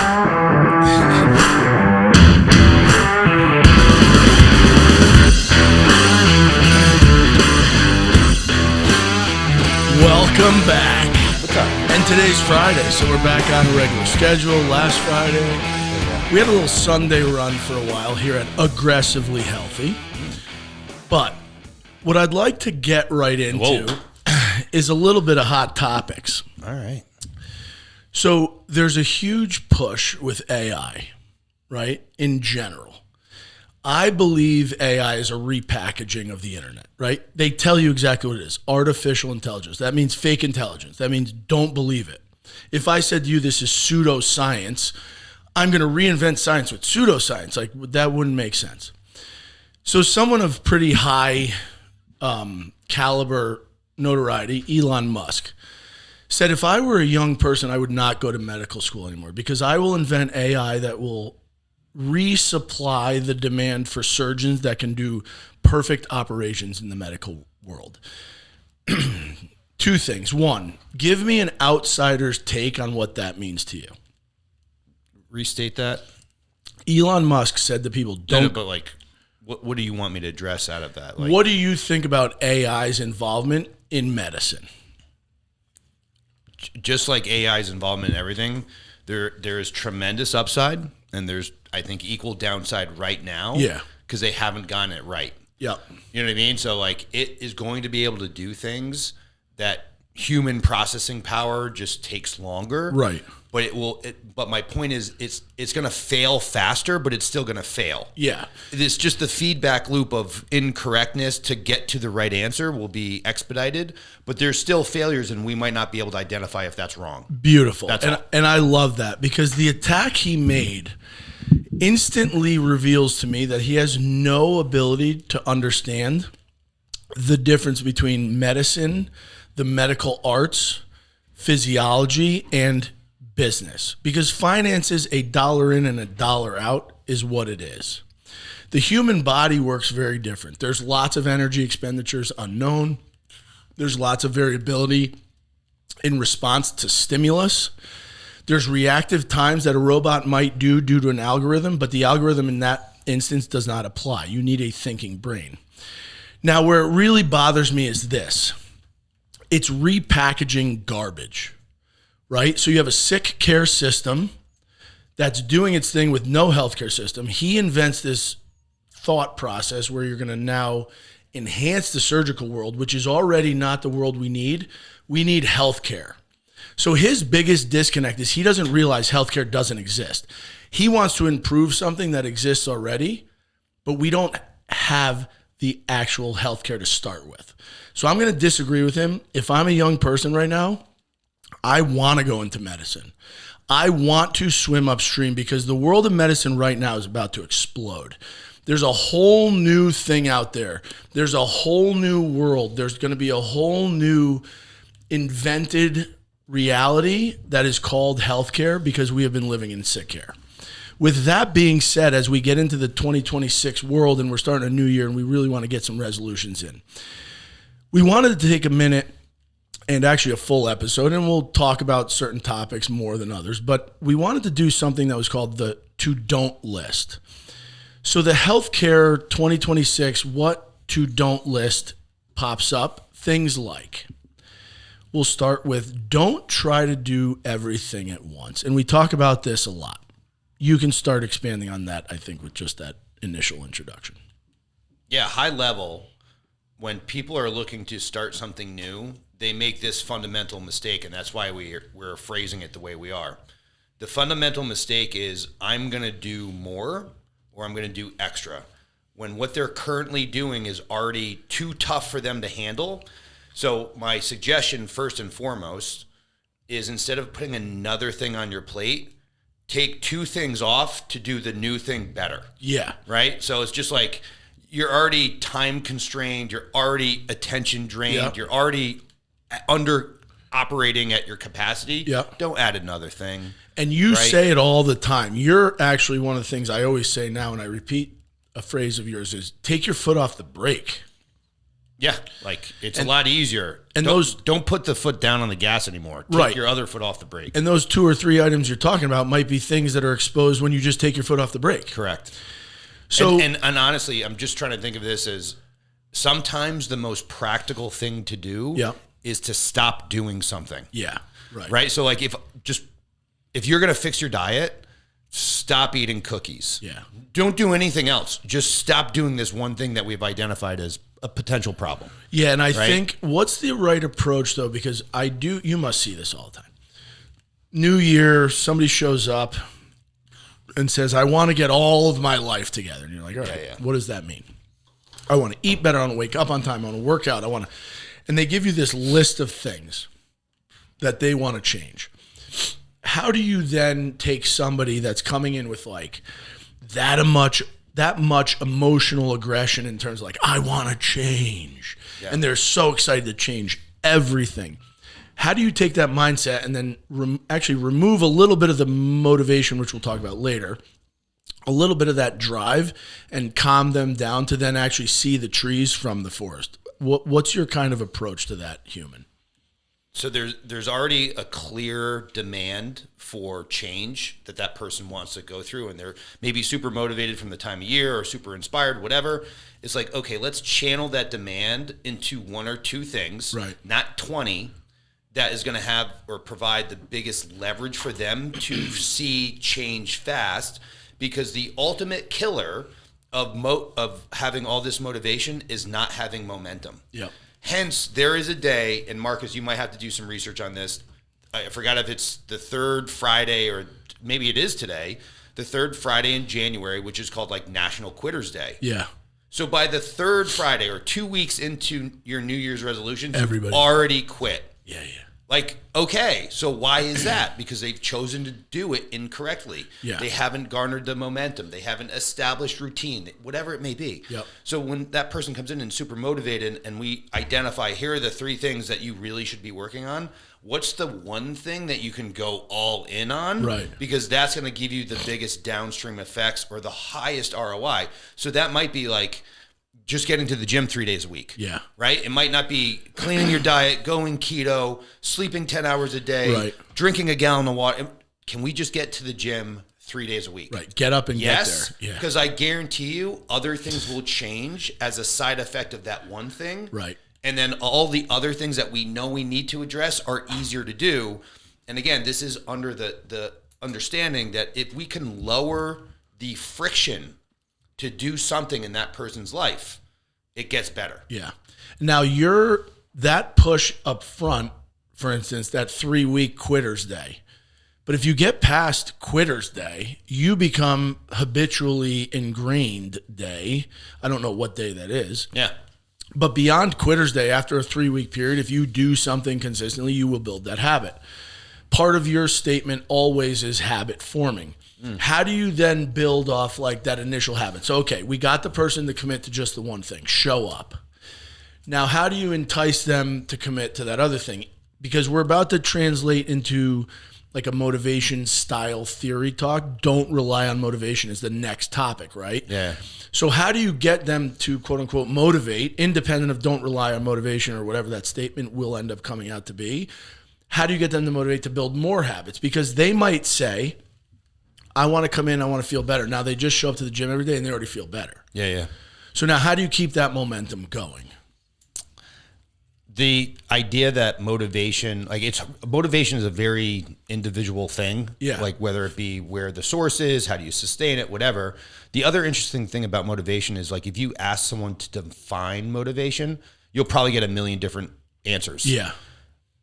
Welcome back. What's up? And today's Friday, so we're back on a regular schedule. Last Friday, we had a little Sunday run for a while here at Aggressively Healthy. But what I'd like to get right into is a little bit of hot topics. All right. So there's a huge push with AI, right, in general. I believe AI is a repackaging of the internet, right? They tell you exactly what it is. Artificial intelligence. That means fake intelligence. That means don't believe it. If I said to you this is pseudoscience, I'm going to reinvent science with pseudoscience. Like, that wouldn't make sense. So someone of pretty high caliber notoriety, Elon Musk, said if I were a young person, I would not go to medical school anymore because I will invent AI that will resupply the demand for surgeons that can do perfect operations in the medical world. Two things. One, give me an outsider's take on what that means to you. Restate that. Elon Musk said to people, don't... But like, what do you want me to address out of that? Like, what do you think about AI's involvement in medicine? Just like AI's involvement in everything, there is tremendous upside, and there's, I think, equal downside right now. Yeah. Because they haven't gotten it right. Yep. You know what I mean? So, like, it is going to be able to do things that human processing power just takes longer. Right. But it will. But my point is, it's going to fail faster, but it's still going to fail. Yeah. It's just the feedback loop of incorrectness to get to the right answer will be expedited, but there's still failures, and we might not be able to identify if that's wrong. Beautiful. That's and I love that because the attack he made instantly reveals to me that he has no ability to understand the difference between medicine, the medical arts, physiology, and business. Because finance is a dollar in and a dollar out is what it is. The human body works very different. There's lots of energy expenditures unknown. There's lots of variability in response to stimulus. There's reactive times that a robot might do due to an algorithm, but the algorithm in that instance does not apply. You need a thinking brain. Now, where it really bothers me is this. It's repackaging garbage, right? So you have a sick care system that's doing its thing with no healthcare system. He invents this thought process where you're going to now enhance the surgical world, which is already not the world we need. We need healthcare. So his biggest disconnect is he doesn't realize healthcare doesn't exist. He wants to improve something that exists already, but we don't have the actual healthcare to start with. So I'm going to disagree with him. If I'm a young person right now, I want to go into medicine. I want to swim upstream because the world of medicine right now is about to explode. There's a whole new thing out there. There's a whole new world. There's going to be a whole new invented reality that is called healthcare because we have been living in sick care. With that being said, as we get into the 2026 world and we're starting a new year and we really want to get some resolutions in, we wanted to take a minute and actually a full episode, and we'll talk about certain topics more than others, but we wanted to do something that was called the to don't list. So the healthcare 2026 what to don't list pops up, things like, we'll start with don't try to do everything at once. And we talk about this a lot. You can start expanding on that, I think, with just that initial introduction. Yeah, high level, when people are looking to start something new, they make this fundamental mistake, and that's why we're phrasing it the way we are. The fundamental mistake is I'm going to do more or I'm going to do extra, when what they're currently doing is already too tough for them to handle. So my suggestion, first and foremost, is instead of putting another thing on your plate, take two things off to do the new thing better. Yeah. Right? So it's just like you're already time constrained, you're already attention drained, Yep. you're already under operating at your capacity. Yep. Don't add another thing. And you right? say it all the time. You're actually one of the things I always say now, and I repeat a phrase of yours is take your foot off the brake. Yeah, like it's a lot easier. And don't put the foot down on the gas anymore. Take your other foot off the brake. And those 2 or 3 items you're talking about might be things that are exposed when you just take your foot off the brake. Correct. So, and honestly, I'm just trying to think of this as sometimes the most practical thing to do is to stop doing something. Yeah. Right. Right. So like if you're going to fix your diet, stop eating cookies. Yeah. Don't do anything else. Just stop doing this one thing that we've identified as a potential problem. Yeah. And I think what's the right approach though? Because you must see this all the time. New Year, somebody shows up and says, I want to get all of my life together. And you're like, all right, what does that mean? I want to eat better. I want to wake up on time. I want to work out. And they give you this list of things that they want to change. How do you then take somebody that's coming in with like that much emotional aggression in terms of like, I want to change. Yeah. And they're so excited to change everything. How do you take that mindset and then actually remove a little bit of the motivation, which we'll talk about later, a little bit of that drive, and calm them down to then actually see the trees from the forest? What's your kind of approach to that human? So there's already a clear demand for change that person wants to go through, and they're maybe super motivated from the time of year or super inspired, whatever. It's like, okay, let's channel that demand into 1 or 2 things, not 20, that is going to have or provide the biggest leverage for them to see change fast, because the ultimate killer of having all this motivation is not having momentum. Yeah. Hence, there is a day, and Marcus, you might have to do some research on this. I forgot if it's the 3rd Friday or maybe it is today, the 3rd Friday in January, which is called like National Quitters Day. Yeah. So by the 3rd Friday or 2 weeks into your New Year's resolutions, everybody you've already quit. Yeah. Like, okay, so why is that? Because they've chosen to do it incorrectly. Yeah. They haven't garnered the momentum. They haven't established routine, whatever it may be. Yep. So when that person comes in and super motivated and we identify, here are the 3 things that you really should be working on, what's the one thing that you can go all in on? Right. Because that's going to give you the biggest downstream effects or the highest ROI. So that might be like just getting to the gym 3 days a week. Yeah. Right? It might not be cleaning your diet, going keto, sleeping 10 hours a day, drinking a gallon of water. Can we just get to the gym 3 days a week? Right. Get up and get there. Yeah. Because I guarantee you other things will change as a side effect of that one thing. Right. And then all the other things that we know we need to address are easier to do. And again, this is under the understanding that if we can lower the friction to do something in that person's life, it gets better. Yeah. Now that push up front, for instance, that 3-week Quitters Day. But if you get past Quitters Day, you become habitually ingrained day. I don't know what day that is. Yeah. But beyond Quitters Day, after a 3-week period, if you do something consistently, you will build that habit. Part of your statement always is habit forming. How do you then build off like that initial habit? So, okay, we got the person to commit to just the one thing, show up. Now, how do you entice them to commit to that other thing? Because we're about to translate into like a motivation style theory talk. Don't rely on motivation is the next topic, right? Yeah. So how do you get them to quote unquote motivate, independent of don't rely on motivation or whatever that statement will end up coming out to be? How do you get them to motivate to build more habits? Because they might say, I want to come in, I want to feel better. Now they just show up to the gym every day and they already feel better. Yeah. So now how do you keep that momentum going? The idea that motivation is a very individual thing. Yeah. Like whether it be where the source is, how do you sustain it, whatever. The other interesting thing about motivation is like if you ask someone to define motivation, you'll probably get a million different answers. Yeah.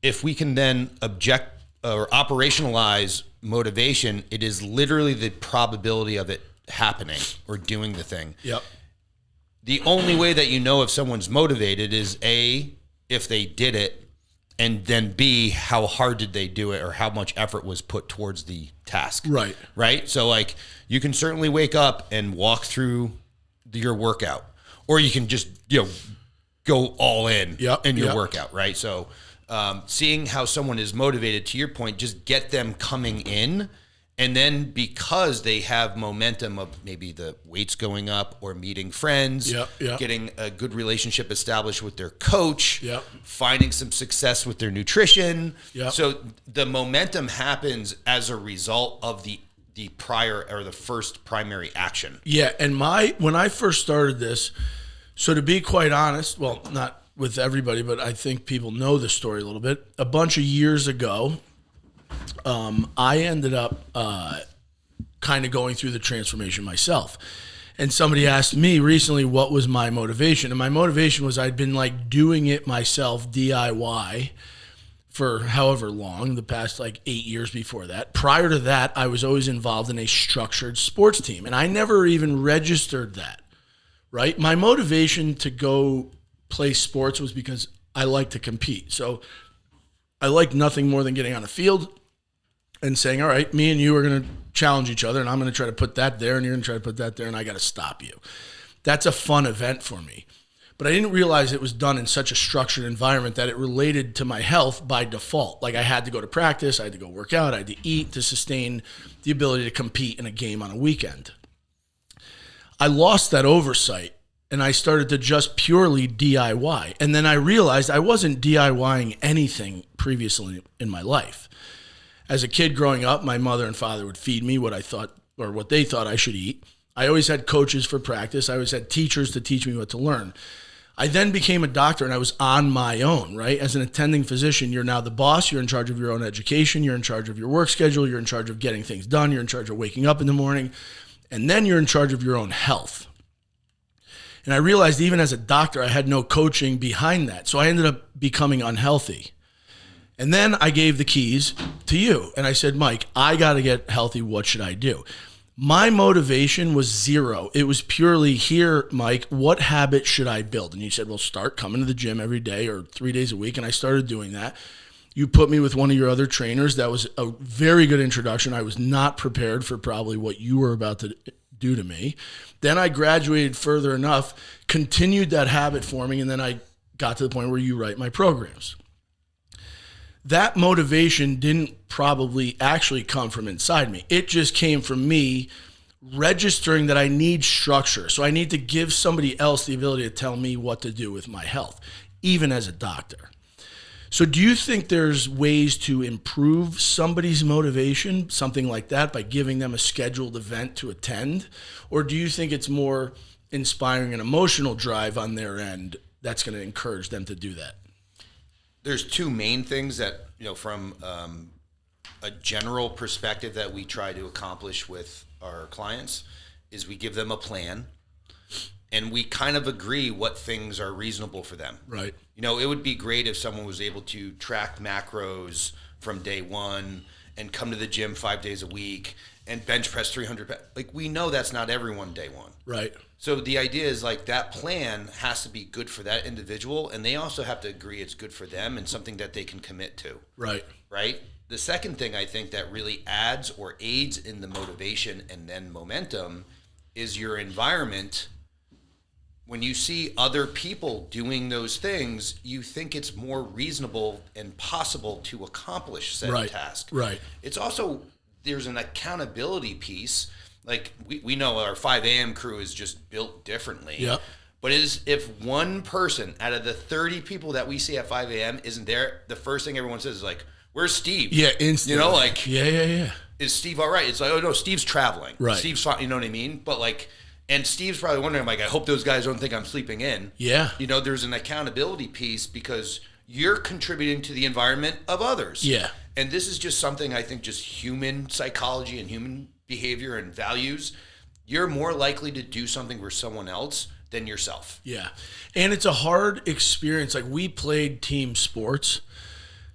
If we can then object or operationalize motivation, it is literally the probability of it happening or doing the thing. Yep. The only way that you know if someone's motivated is A, if they did it, and then B, how hard did they do it or how much effort was put towards the task. Right. Right? So like you can certainly wake up and walk through your workout, or you can just, go all in your workout, right? So seeing how someone is motivated, to your point, just get them coming in And then because they have momentum of maybe the weights going up or meeting friends, getting a good relationship established with their coach, finding some success with their nutrition. So the momentum happens as a result of the prior or the first primary action. Yeah, and when I first started this, so to be quite honest, well, not with everybody, but I think people know the story a little bit. A bunch of years ago, I ended up kind of going through the transformation myself. And somebody asked me recently what was my motivation. And my motivation was I'd been like doing it myself, DIY, for however long, the past like 8 years before that. Prior to that, I was always involved in a structured sports team. And I never even registered that, right? My motivation to go play sports was because I like to compete. So I like nothing more than getting on a field and saying, all right, me and you are going to challenge each other, and I'm going to try to put that there, and you're going to try to put that there, and I got to stop you. That's a fun event for me. But I didn't realize it was done in such a structured environment that it related to my health by default. Like I had to go to practice, I had to go work out, I had to eat to sustain the ability to compete in a game on a weekend. I lost that oversight, and I started to just purely DIY. And then I realized I wasn't DIYing anything previously in my life. As a kid growing up, my mother and father would feed me what I thought or what they thought I should eat. I always had coaches for practice. I always had teachers to teach me what to learn. I then became a doctor and I was on my own, right? As an attending physician, you're now the boss. You're in charge of your own education. You're in charge of your work schedule. You're in charge of getting things done. You're in charge of waking up in the morning. And then you're in charge of your own health. And I realized even as a doctor, I had no coaching behind that. So I ended up becoming unhealthy. And then I gave the keys to you. And I said, Mike, I got to get healthy. What should I do? My motivation was zero. It was purely, here, Mike, what habit should I build? And you said, well, start coming to the gym every day or 3 days a week. And I started doing that. You put me with one of your other trainers. That was a very good introduction. I was not prepared for probably what you were about to do to me. Then I graduated further enough, continued that habit forming, and then I got to the point where you write my programs. That motivation didn't probably actually come from inside me. It just came from me registering that I need structure. So I need to give somebody else the ability to tell me what to do with my health, even as a doctor. So do you think there's ways to improve somebody's motivation, something like that, by giving them a scheduled event to attend? Or do you think it's more inspiring an emotional drive on their end that's going to encourage them to do that? There's two main things that, from a general perspective that we try to accomplish with our clients is we give them a plan and we kind of agree what things are reasonable for them. Right. It would be great if someone was able to track macros from day one and come to the gym 5 days a week and bench press 300 pounds. Like, we know that's not everyone day one. Right. So the idea is like that plan has to be good for that individual, and they also have to agree it's good for them and something that they can commit to. Right. Right? The second thing I think that really adds or aids in the motivation and then momentum is your environment. When you see other people doing those things, you think it's more reasonable and possible to accomplish said task. Right. It's also, there's an accountability piece. Like we know our 5 a.m. crew is just built differently. Yep. But if one person out of the 30 people that we see at 5 a.m. isn't there, the first thing everyone says is like, where's Steve? Yeah, instantly. Yeah. Is Steve all right? It's like, oh no, Steve's traveling. Right. Steve's fine, you know what I mean? But like, and Steve's probably wondering, like, I hope those guys don't think I'm sleeping in. Yeah. There's an accountability piece because you're contributing to the environment of others. Yeah. And this is just something I think just human psychology and human behavior and values. You're more likely to do something for someone else than yourself. Yeah. And it's a hard experience. Like, we played team sports.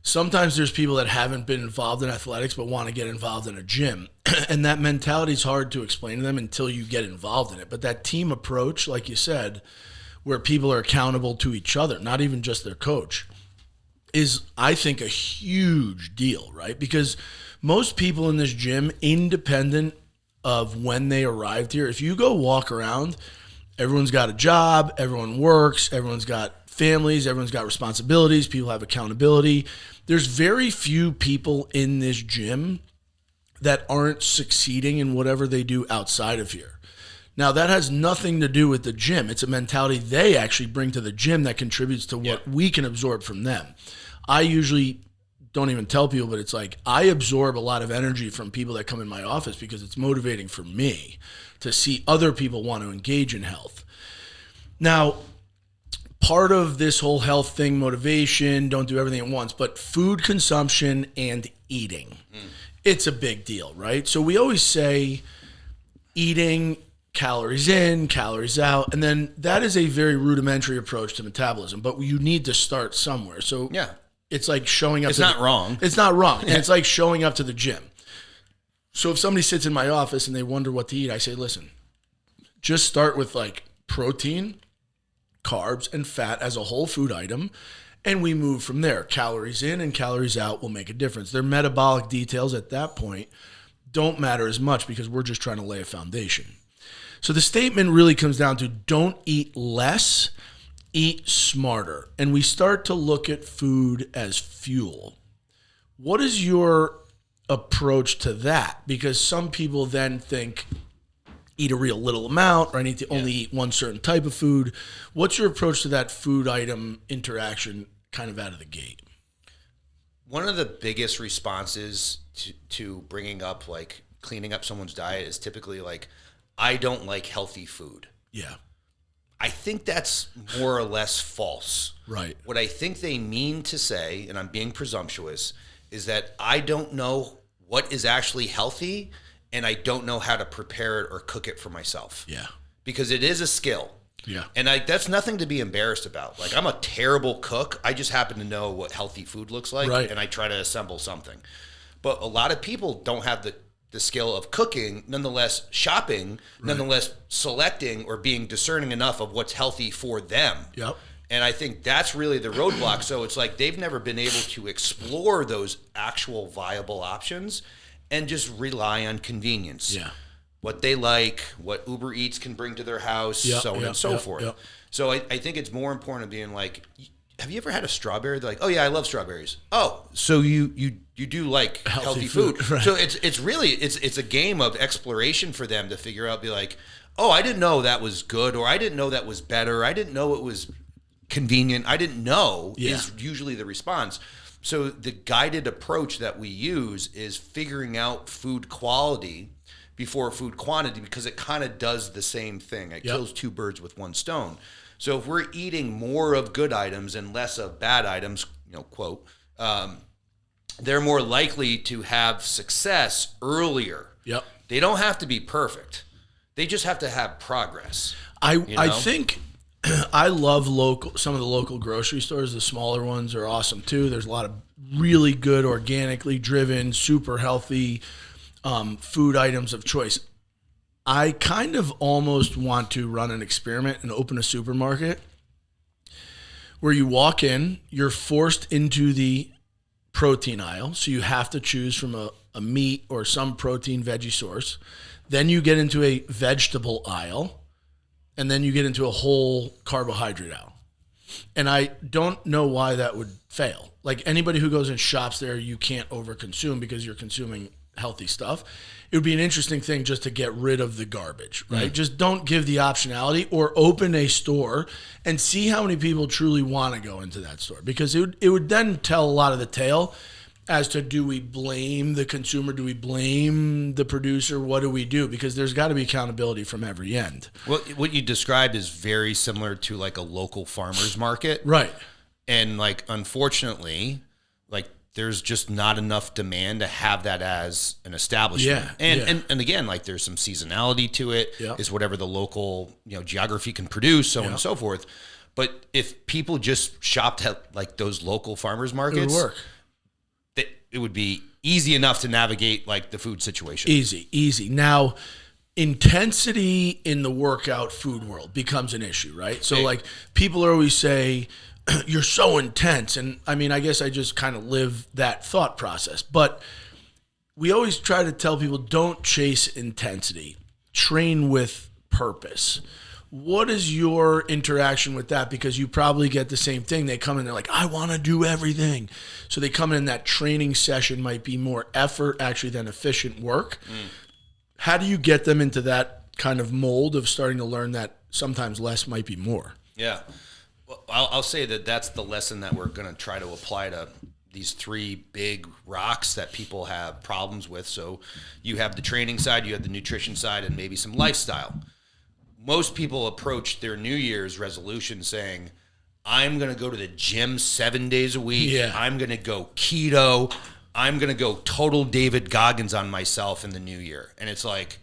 Sometimes there's people that haven't been involved in athletics but want to get involved in a gym. And that mentality is hard to explain to them until you get involved in it. But that team approach, like you said, where people are accountable to each other, not even just their coach, is, I think, a huge deal, right? Because most people in this gym, independent of when they arrived here, if you go walk around, everyone's got a job, everyone works, everyone's got families, everyone's got responsibilities, people have accountability. There's very few people in this gym that aren't succeeding in whatever they do outside of here. Now, that has nothing to do with the gym. It's a mentality they actually bring to the gym that contributes to what we can absorb from them. I usually don't even tell people, but it's like I absorb a lot of energy from people that come in my office because it's motivating for me to see other people want to engage in health. Now, part of this whole health thing, motivation, don't do everything at once, but food consumption and eating. It's a big deal, right? So we always say eating, calories in, calories out, and then that is a very rudimentary approach to metabolism, but you need to start somewhere. So it's like showing up. It's not wrong. It's not wrong. And it's like showing up to the gym. So if somebody sits in my office and they wonder what to eat, I say, listen, just start with like protein, carbs, and fat as a whole food item, and we move from there. Calories in and calories out will make a difference. Their metabolic details at that point don't matter as much because we're just trying to lay a foundation. So the statement really comes down to don't eat less, eat smarter. And we start to look at food as fuel. What is your approach to that? Because some people then think eat a real little amount, or I need to only eat one certain type of food. What's your approach to that food item interaction kind of out of the gate? One of the biggest responses to bringing up, like cleaning up someone's diet is typically like, I don't like healthy food. Yeah. I think that's more or less false. Right. What I think they mean to say, and I'm being presumptuous, is that I don't know what is actually healthy and I don't know how to prepare it or cook it for myself. Yeah. Because it is a skill. Yeah. And that's nothing to be embarrassed about. Like, I'm a terrible cook. I just happen to know what healthy food looks like, and I try to assemble something. But a lot of people don't have the skill of cooking, nonetheless shopping, nonetheless selecting or being discerning enough of what's healthy for them. Yep. And I think that's really the roadblock. So it's like they've never been able to explore those actual viable options and just rely on convenience. Yeah. What they like, what Uber Eats can bring to their house, so on and so forth. Yep. So I think it's more important being like, have you ever had a strawberry? They're like, oh yeah, I love strawberries. Oh, so you do like healthy food. Right. So it's really a game of exploration for them to figure out, be like, oh, I didn't know that was good, or I didn't know that was better. I didn't know it was convenient. I didn't know is usually the response. So the guided approach that we use is figuring out food quality before food quantity, because it kind of does the same thing. It kills two birds with one stone. So if we're eating more of good items and less of bad items, quote, they're more likely to have success earlier. Yep. They don't have to be perfect. They just have to have progress. I think I love some of the local grocery stores. The smaller ones are awesome too. There's a lot of really good, organically driven, super healthy food items of choice. I kind of almost want to run an experiment and open a supermarket where you walk in, you're forced into the protein aisle, so you have to choose from a meat or some protein veggie source. Then you get into a vegetable aisle, and then you get into a whole carbohydrate aisle. And I don't know why that would fail. Like, anybody who goes and shops there, you can't overconsume because you're consuming healthy stuff. It would be an interesting thing just to get rid of the garbage, right? Just don't give the optionality, or open a store and see how many people truly want to go into that store, because it would then tell a lot of the tale as to, do we blame the consumer? Do we blame the producer? What do we do? Because there's got to be accountability from every end. Well, what you described is very similar to like a local farmer's market. Right. And like, unfortunately, like, there's just not enough demand to have that as an establishment. And again, like, there's some seasonality to it. Is whatever the local, geography can produce, so on and so forth. But if people just shopped at like those local farmers markets, it would work. It would be easy enough to navigate like the food situation. Easy. Now, intensity in the workout food world becomes an issue, right? So like, people always say, you're so intense. And I mean, I guess I just kind of live that thought process. But we always try to tell people, don't chase intensity. Train with purpose. What is your interaction with that? Because you probably get the same thing. They come in, they're like, I want to do everything. So they come in, that training session might be more effort actually than efficient work. How do you get them into that kind of mold of starting to learn that sometimes less might be more? Yeah. Well, I'll say that that's the lesson that we're going to try to apply to these three big rocks that people have problems with. So you have the training side, you have the nutrition side, and maybe some lifestyle. Most people approach their New Year's resolution saying, I'm going to go to the gym 7 days a week. Yeah. I'm going to go keto. I'm going to go total David Goggins on myself in the new year. And it's like,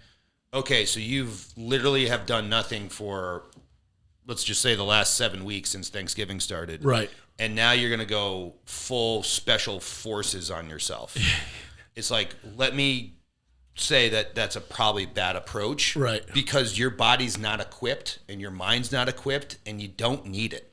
okay, so you've literally have done nothing for, let's just say, the last 7 weeks since Thanksgiving started. Right. And now you're going to go full special forces on yourself. It's like, let me say that that's a probably bad approach. Right. Because your body's not equipped and your mind's not equipped and you don't need it.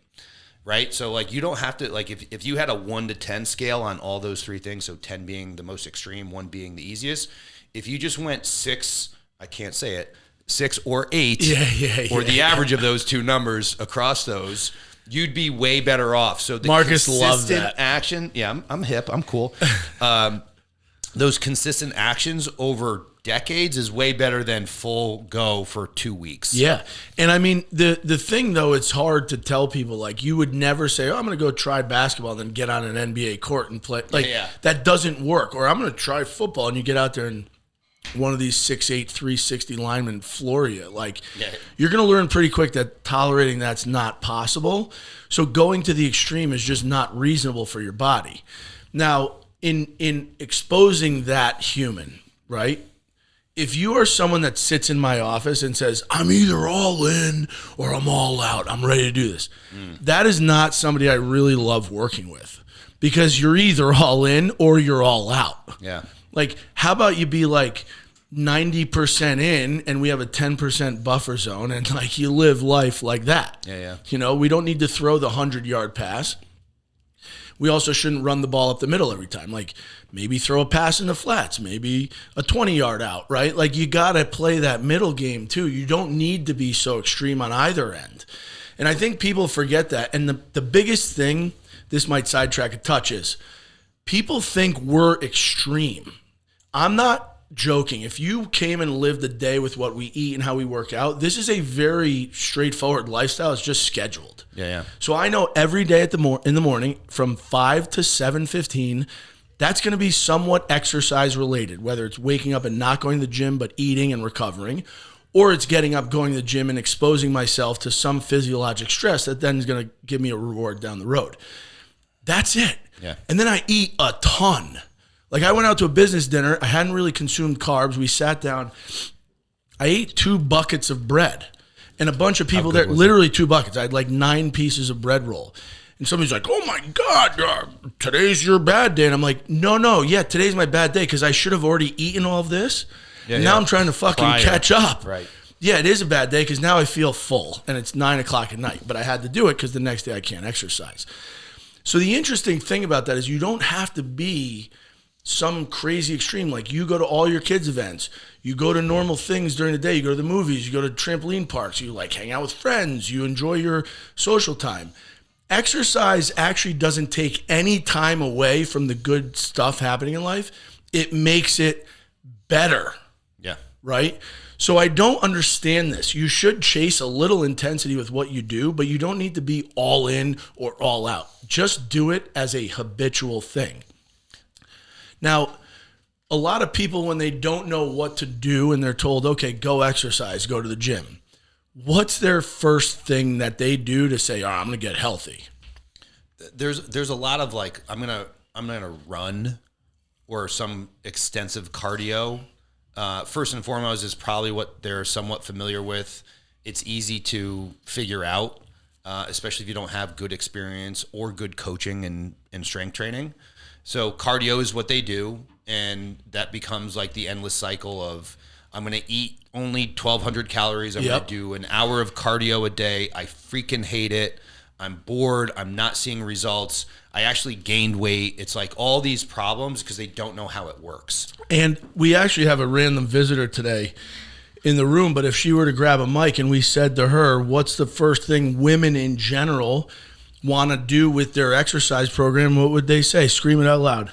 Right. So like, you don't have to, like, if you had a 1 to 10 scale on all those three things, so 10 being the most extreme, 1 being the easiest, if you just went 6, I can't say it, 6 or 8, or the average of those two numbers across those, you'd be way better off. So the Marcus loved consistent that. action, I'm hip, I'm cool. Those consistent actions over decades is way better than full go for 2 weeks. Yeah. And I mean, the thing though, it's hard to tell people, like, you would never say, oh, I'm going to go try basketball and then get on an NBA court and play. Like, that doesn't work. Or I'm going to try football, and you get out there and one of these 6'8", 360 linemen floor you. Like, you're going to learn pretty quick that tolerating that's not possible. So going to the extreme is just not reasonable for your body. Now, in exposing that human, right? If you are someone that sits in my office and says, I'm either all in or I'm all out, I'm ready to do this, that is not somebody I really love working with, because you're either all in or you're all out. Yeah. Like, how about you be like 90% in and we have a 10% buffer zone, and like you live life like that. Yeah. You know, we don't need to throw the 100-yard pass. We also shouldn't run the ball up the middle every time. Like, maybe throw a pass in the flats, maybe a 20-yard out, right? Like, you got to play that middle game too. You don't need to be so extreme on either end. And I think people forget that. And the biggest thing, this might sidetrack a touch, is people think we're extreme. I'm not joking. If you came and lived a day with what we eat and how we work out, this is a very straightforward lifestyle. It's just scheduled. Yeah. So I know every day in the morning from 5 to 7:15, that's going to be somewhat exercise related, whether it's waking up and not going to the gym but eating and recovering, or it's getting up, going to the gym, and exposing myself to some physiologic stress that then is going to give me a reward down the road. That's it. Yeah. And then I eat a ton. Like, I went out to a business dinner. I hadn't really consumed carbs. We sat down. I ate 2 buckets of bread. And a bunch of people there, literally 2 buckets. I had like 9 pieces of bread roll. And somebody's like, oh my God, today's your bad day. And I'm like, no, today's my bad day because I should have already eaten all of this. Now I'm trying to fucking catch up. Right. Yeah, it is a bad day because now I feel full and it's 9 o'clock at night. But I had to do it because the next day I can't exercise. So the interesting thing about that is you don't have to be some crazy extreme. Like, you go to all your kids' events, you go to normal things during the day, you go to the movies, you go to trampoline parks, you like hang out with friends, you enjoy your social time. Exercise actually doesn't take any time away from the good stuff happening in life. It makes it better. Yeah. Right? So I don't understand this. You should chase a little intensity with what you do, but you don't need to be all in or all out. Just do it as a habitual thing. Now, a lot of people, when they don't know what to do and they're told, okay, go exercise, go to the gym, what's their first thing that they do to say, I'm going to get healthy? There's a lot of like, I'm gonna run or some extensive cardio. First and foremost is probably what they're somewhat familiar with. It's easy to figure out, especially if you don't have good experience or good coaching and strength training. So cardio is what they do, and that becomes like the endless cycle of, I'm going to eat only 1,200 calories. I'm going to do an hour of cardio a day. I freaking hate it. I'm bored. I'm not seeing results. I actually gained weight. It's like all these problems because they don't know how it works. And we actually have a random visitor today. in the room, but if she were to grab a mic and we said to her, what's the first thing women in general want to do with their exercise program, what would they say? Scream it out loud.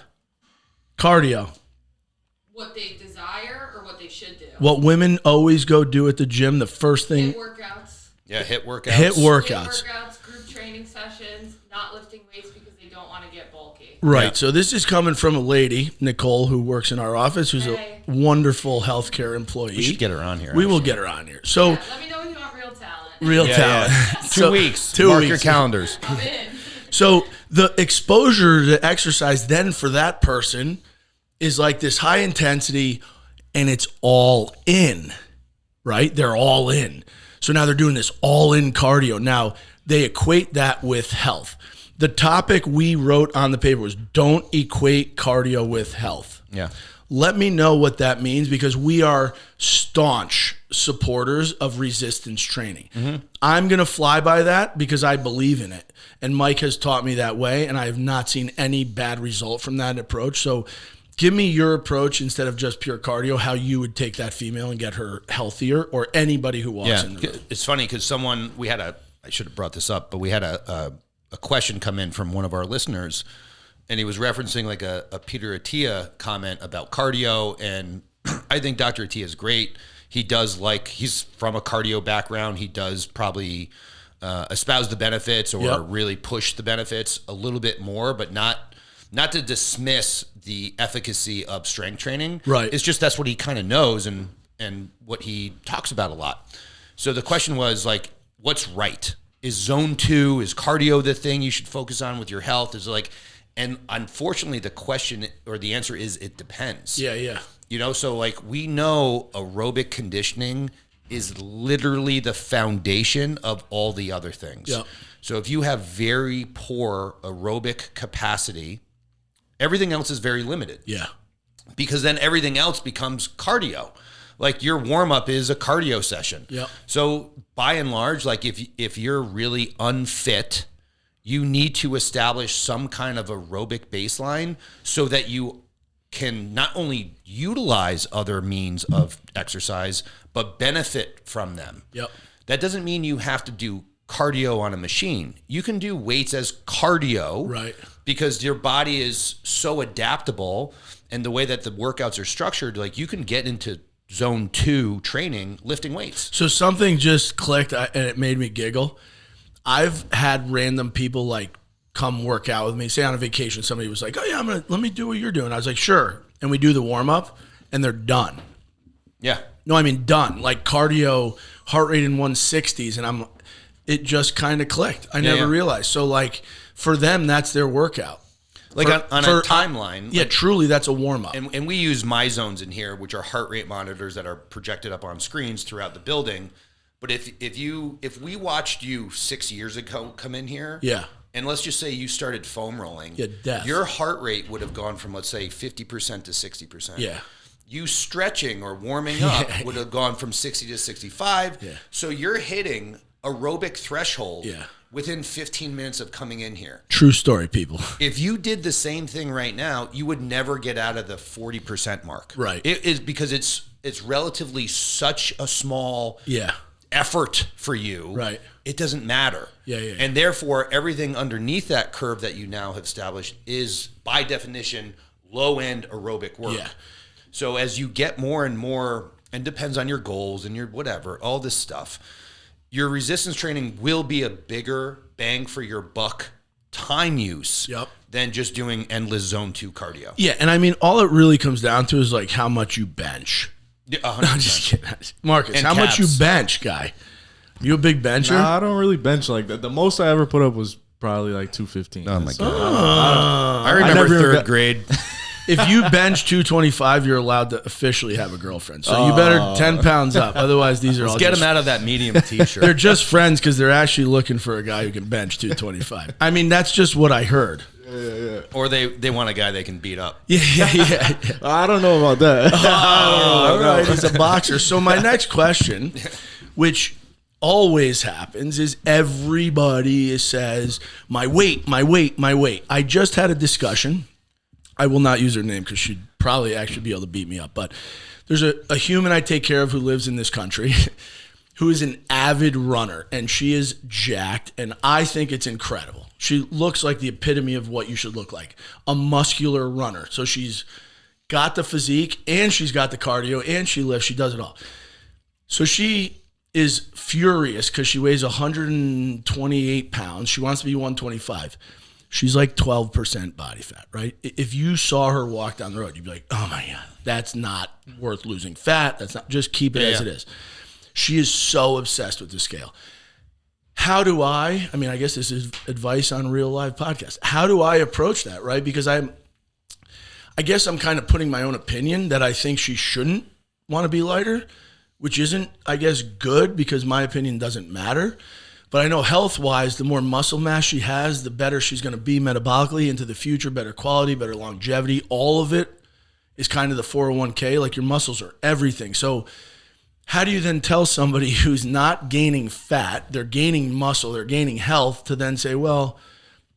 Cardio. What they desire or what they should do? What women always go do at the gym, the first thing. Hit workouts. Yeah, hit workouts. Hit workouts. Hit workouts, group training sessions, not lifting weights because they don't want to get bulky. Right. Yeah. So this is coming from a lady, Nicole, who works in our office, who's a wonderful healthcare employee. We should get her on here. We will get her on here. So Yeah, let me know if you want real talent. real talent. Yeah. 2 weeks. 2 Mark weeks. your calendars. I'm in. So the exposure to exercise then for that person is like this high intensity, and it's all in, right? They're all in. So now they're doing this all in cardio. Now they equate that with health. The topic we wrote on the paper was don't equate cardio with health. Yeah. Let me know what that means, because we are staunch supporters of resistance training. I'm going to fly by that because I believe in it. And Mike has taught me that way, and I have not seen any bad result from that approach. So give me your approach instead of just pure cardio, how you would take that female and get her healthier, or anybody who walks in the room. It's funny because I should have brought this up, but we had a question come in from one of our listeners, and he was referencing like a Peter Attia comment about cardio. And I think Dr. Attia is great. He's from a cardio background. He does probably espouse the benefits or really push the benefits a little bit more, but not to dismiss the efficacy of strength training. Right. It's just that's what he kind of knows and what he talks about a lot. So the question was like, what's right? Is zone 2, is cardio the thing you should focus on with your health? Is like, and unfortunately the question or the answer is it depends. Yeah. You know, so like we know aerobic conditioning is literally the foundation of all the other things. Yeah. So if you have very poor aerobic capacity, everything else is very limited. Yeah. Because then everything else becomes cardio. Like your warm up is a cardio session. Yep. So by and large, like if you're really unfit, you need to establish some kind of aerobic baseline so that you can not only utilize other means of exercise, but benefit from them. Yep. That doesn't mean you have to do cardio on a machine. You can do weights as cardio, Right. because your body is so adaptable, and the way that the workouts are structured, like you can get into zone 2 training lifting weights. So something just clicked and it made me giggle. I've had random people like come work out with me. Say on a vacation, somebody was like, "Oh yeah, let me do what you're doing." I was like, "Sure," and we do the warm up, and they're done. Yeah. No, I mean done. Like cardio, heart rate in 160s, and it just kind of clicked. I never realized. So like for them, that's their workout. Like on a timeline. Yeah, like, truly, that's a warm up. and we use My Zones in here, which are heart rate monitors that are projected up on screens throughout the building. But if we watched you 6 years ago come in here, Yeah. and let's just say you started foam rolling, death. your heart rate would have gone from, let's say, 50% to 60%. Yeah. You stretching or warming up would have gone from 60 to 65. Yeah. So you're hitting aerobic threshold Yeah. within 15 minutes of coming in here. True story, people. If you did the same thing right now, you would never get out of the 40% mark. Right. It is because it's relatively such a small Yeah. effort for you. Right. It doesn't matter. Yeah. And therefore, everything underneath that curve that you now have established is, by definition, low-end aerobic work. Yeah. So as you get more and more, and depends on your goals and your whatever, all this stuff, your resistance training will be a bigger bang for your buck time use Yep. than just doing endless zone 2 cardio. Yeah, and I mean, all it really comes down to is like how much you bench. Yeah, No, I'm just 100%. kidding. Marcus, And how much you calves. bench, guy? You a big bencher? Nah, I don't really bench like that. The most I ever put up was probably like 215. Oh my So, God. I remember never even third got- grade. If you bench 225, you're allowed to officially have a girlfriend. So you better 10 pounds up. Otherwise, these are all Let's get just, him out of that medium t-shirt. they're just friends because they're actually looking for a guy who can bench 225. I mean, that's just what I heard. Or they want a guy they can beat up. Yeah. I don't know about that. All right, he's a boxer. So my next question, which always happens, is everybody says, my weight. I just had a discussion I will not use her name because she'd probably actually be able to beat me up. But there's a human I take care of who lives in this country who is an avid runner, and she is jacked, and I think it's incredible. She looks like the epitome of what you should look like, a muscular runner. So she's got the physique, and she's got the cardio, and she lifts. She does it all. So she is furious because she weighs 128 pounds. She wants to be 125. She's like 12% body fat, right? If you saw her walk down the road, you'd be like, oh my God, that's not worth losing fat. That's not, just keep it as it is. She is so obsessed with the scale. How do I mean, I guess this is advice on Real Live Podcast. How do I approach that, right? Because I guess I'm kind of putting my own opinion that I think she shouldn't want to be lighter, which isn't, I guess, good because my opinion doesn't matter. But I know health-wise, the more muscle mass she has, the better she's going to be metabolically into the future, better quality, better longevity. All of it is kind of the 401k. Like, your muscles are everything. So how do you then tell somebody who's not gaining fat, they're gaining muscle, they're gaining health, to then say, well,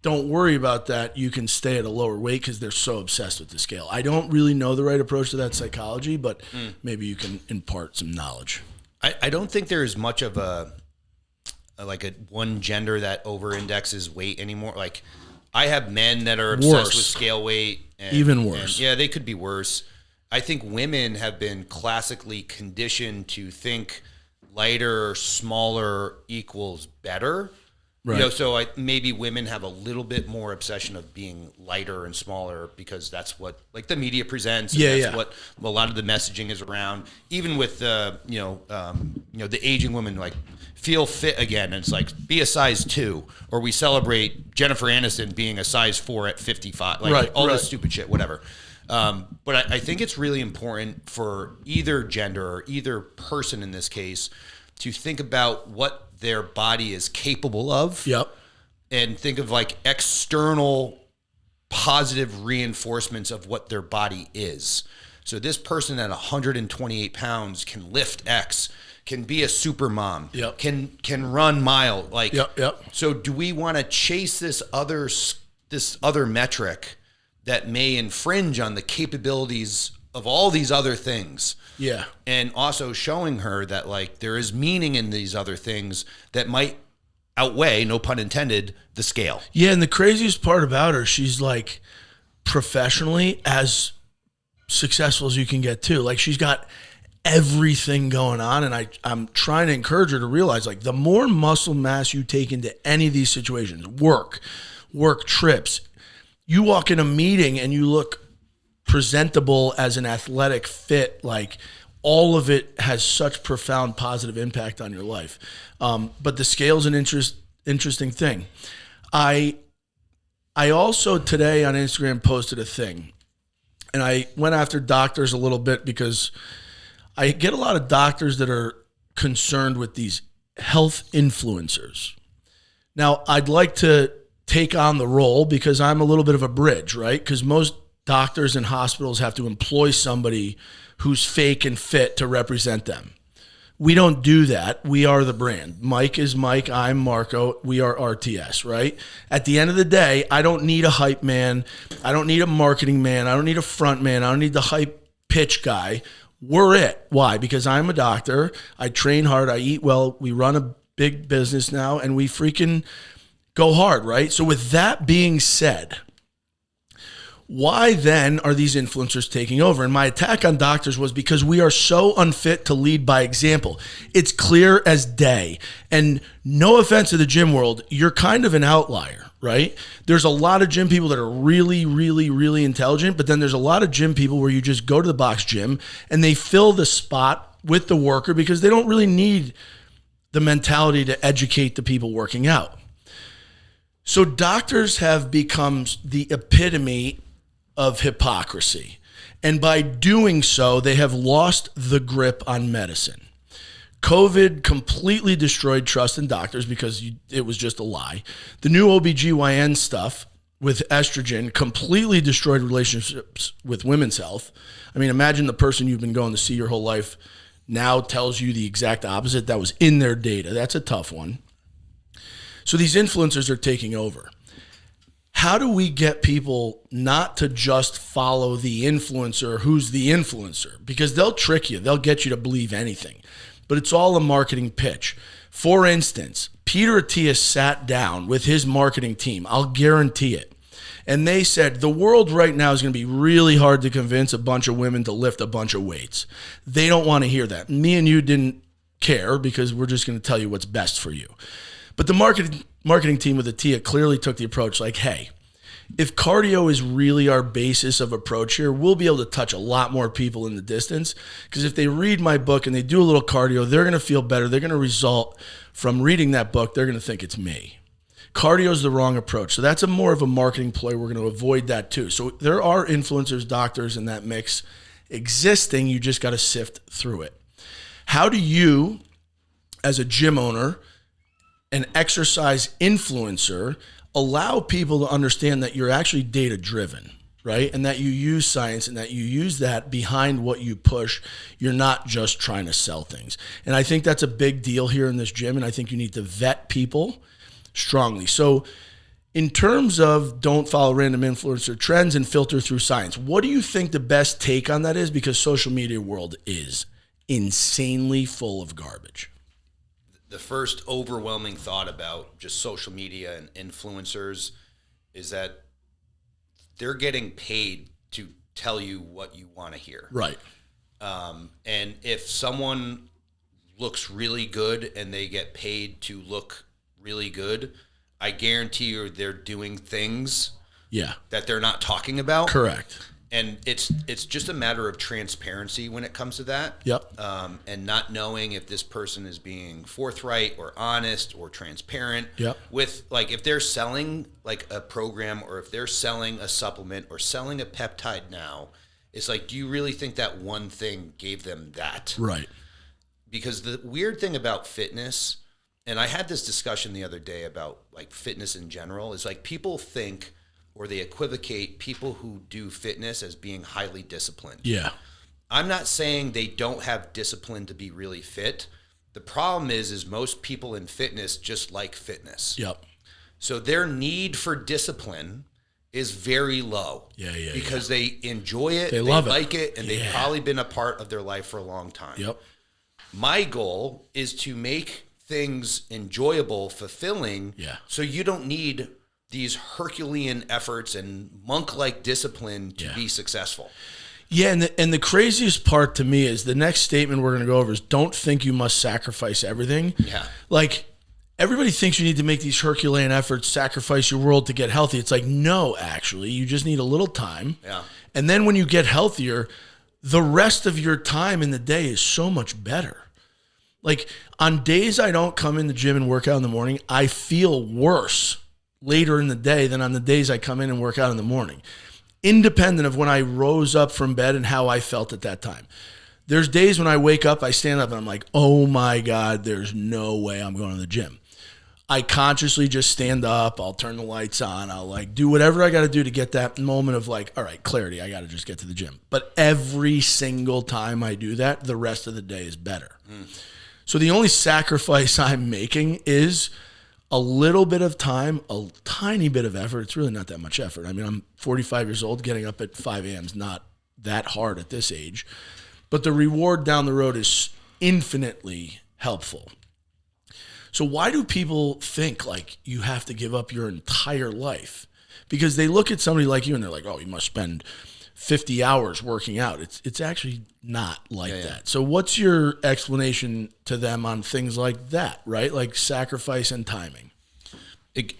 don't worry about that, you can stay at a lower weight because they're so obsessed with the scale? I don't really know the right approach to that psychology, but maybe you can impart some knowledge. I don't think there's much of a one gender that over indexes weight anymore. Like, I have men that are obsessed with scale weight. And, even worse. Yeah, they could be worse. I think women have been classically conditioned to think lighter, smaller equals better. Right. You know, so maybe women have a little bit more obsession of being lighter and smaller because that's what, like, the media presents. And that's what a lot of the messaging is around. Even with the aging woman, like, feel fit again. And it's like, be a size 2, or we celebrate Jennifer Aniston being a size 4 at 55. Like, all this stupid shit, whatever. But I think it's really important for either gender or either person in this case to think about what their body is capable of. Yep. And think of, like, external positive reinforcements of what their body is. So this person at 128 pounds can lift X, can be a super mom, can run mile. Like, so do we want to chase this other metric that may infringe on the capabilities of all these other things? Yeah. And also showing her that, like, there is meaning in these other things that might outweigh, no pun intended, the scale. Yeah, and the craziest part about her, she's, like, professionally as successful as you can get too. Like, she's got everything going on, and I'm trying to encourage her to realize, like, the more muscle mass you take into any of these situations, work trips, you walk in a meeting and you look presentable as an athletic fit, like, all of it has such profound positive impact on your life. But the scale's an interesting thing. I also today on Instagram posted a thing, and I went after doctors a little bit because I get a lot of doctors that are concerned with these health influencers. Now, I'd like to take on the role because I'm a little bit of a bridge, right? Because most doctors and hospitals have to employ somebody who's fake and fit to represent them. We don't do that. We are the brand. Mike is Mike. I'm Marco. We are RTS, right? At the end of the day, I don't need a hype man. I don't need a marketing man. I don't need a front man. I don't need the hype pitch guy. We're it. Why? Because I'm a doctor. I train hard. I eat well. We run a big business now, and we freaking go hard, right? So with that being said, why then are these influencers taking over? And my attack on doctors was because we are so unfit to lead by example. It's clear as day. And no offense to the gym world, you're kind of an outlier, right? There's a lot of gym people that are really, really, really intelligent, but then there's a lot of gym people where you just go to the box gym and they fill the spot with the worker because they don't really need the mentality to educate the people working out. So doctors have become the epitome of hypocrisy. And by doing so, they have lost the grip on medicine. COVID completely destroyed trust in doctors because it was just a lie. The new OBGYN stuff with estrogen completely destroyed relationships with women's health. I mean, imagine the person you've been going to see your whole life now tells you the exact opposite. That was in their data. That's a tough one. So these influencers are taking over. how do we get people not to just follow the influencer who's the influencer? Because they'll trick you. They'll get you to believe anything. But it's all a marketing pitch. For instance, Peter Attia sat down with his marketing team. I'll guarantee it. And they said, the world right now is going to be really hard to convince a bunch of women to lift a bunch of weights. They don't want to hear that. Me and you didn't care because we're just going to tell you what's best for you. But the marketing team with Attia clearly took the approach like, hey, if cardio is really our basis of approach here, we'll be able to touch a lot more people in the distance, because if they read my book and they do a little cardio, they're going to feel better. They're going to result from reading that book. They're going to think it's me. Cardio is the wrong approach. So that's more of a marketing ploy. We're going to avoid that too. So there are influencers, doctors in that mix existing. You just got to sift through it. How do you, as a gym owner, an exercise influencer, allow people to understand that you're actually data driven, right? And that you use science and that you use that behind what you push. You're not just trying to sell things. And I think that's a big deal here in this gym. And I think you need to vet people strongly. So in terms of don't follow random influencer trends and filter through science, what do you think the best take on that is? Because social media world is insanely full of garbage. The first overwhelming thought about just social media and influencers is that they're getting paid to tell you what you want to hear. Right. And if someone looks really good and they get paid to look really good, I guarantee you they're doing things that they're not talking about. Correct. And it's just a matter of transparency when it comes to that. Yep. And not knowing if this person is being forthright or honest or transparent. Yep. With, like, if they're selling like a program or if they're selling a supplement or selling a peptide now, it's like, do you really think that one thing gave them that? Right. Because the weird thing about fitness, and I had this discussion the other day about like fitness in general, is like people think, or they equivocate people who do fitness as being highly disciplined. Yeah. I'm not saying they don't have discipline to be really fit. The problem is most people in fitness just like fitness. Yep. So their need for discipline is very low. Because they enjoy it, they love like it, and they've Yeah. probably been a part of their life for a long time. Yep. My goal is to make things enjoyable, fulfilling, so you don't need these Herculean efforts and monk-like discipline to be successful. Yeah, and the craziest part to me is the next statement we're going to go over is don't think you must sacrifice everything. Yeah. Like, everybody thinks you need to make these Herculean efforts, sacrifice your world to get healthy. It's like, no, actually, you just need a little time. Yeah. And then when you get healthier, the rest of your time in the day is so much better. Like, on days I don't come in the gym and work out in the morning, I feel worse later in the day than on the days I come in and work out in the morning, independent of when I rose up from bed and how I felt at that time. There's days when I wake up, I stand up and I'm like, oh my God, there's no way I'm going to the gym. I consciously just stand up, I'll turn the lights on, I'll like do whatever I got to do to get that moment of like, all right, clarity, I got to just get to the gym. But every single time I do that, the rest of the day is better. So the only sacrifice I'm making is a little bit of time, a tiny bit of effort. It's really not that much effort. I mean, I'm 45 years old. Getting up at 5 a.m. is not that hard at this age. But the reward down the road is infinitely helpful. So why do people think like you have to give up your entire life? Because they look at somebody like you and they're like, oh, you must spend 50 hours working out. It's actually not like that. So what's your explanation to them on things like that, right? Like sacrifice and timing.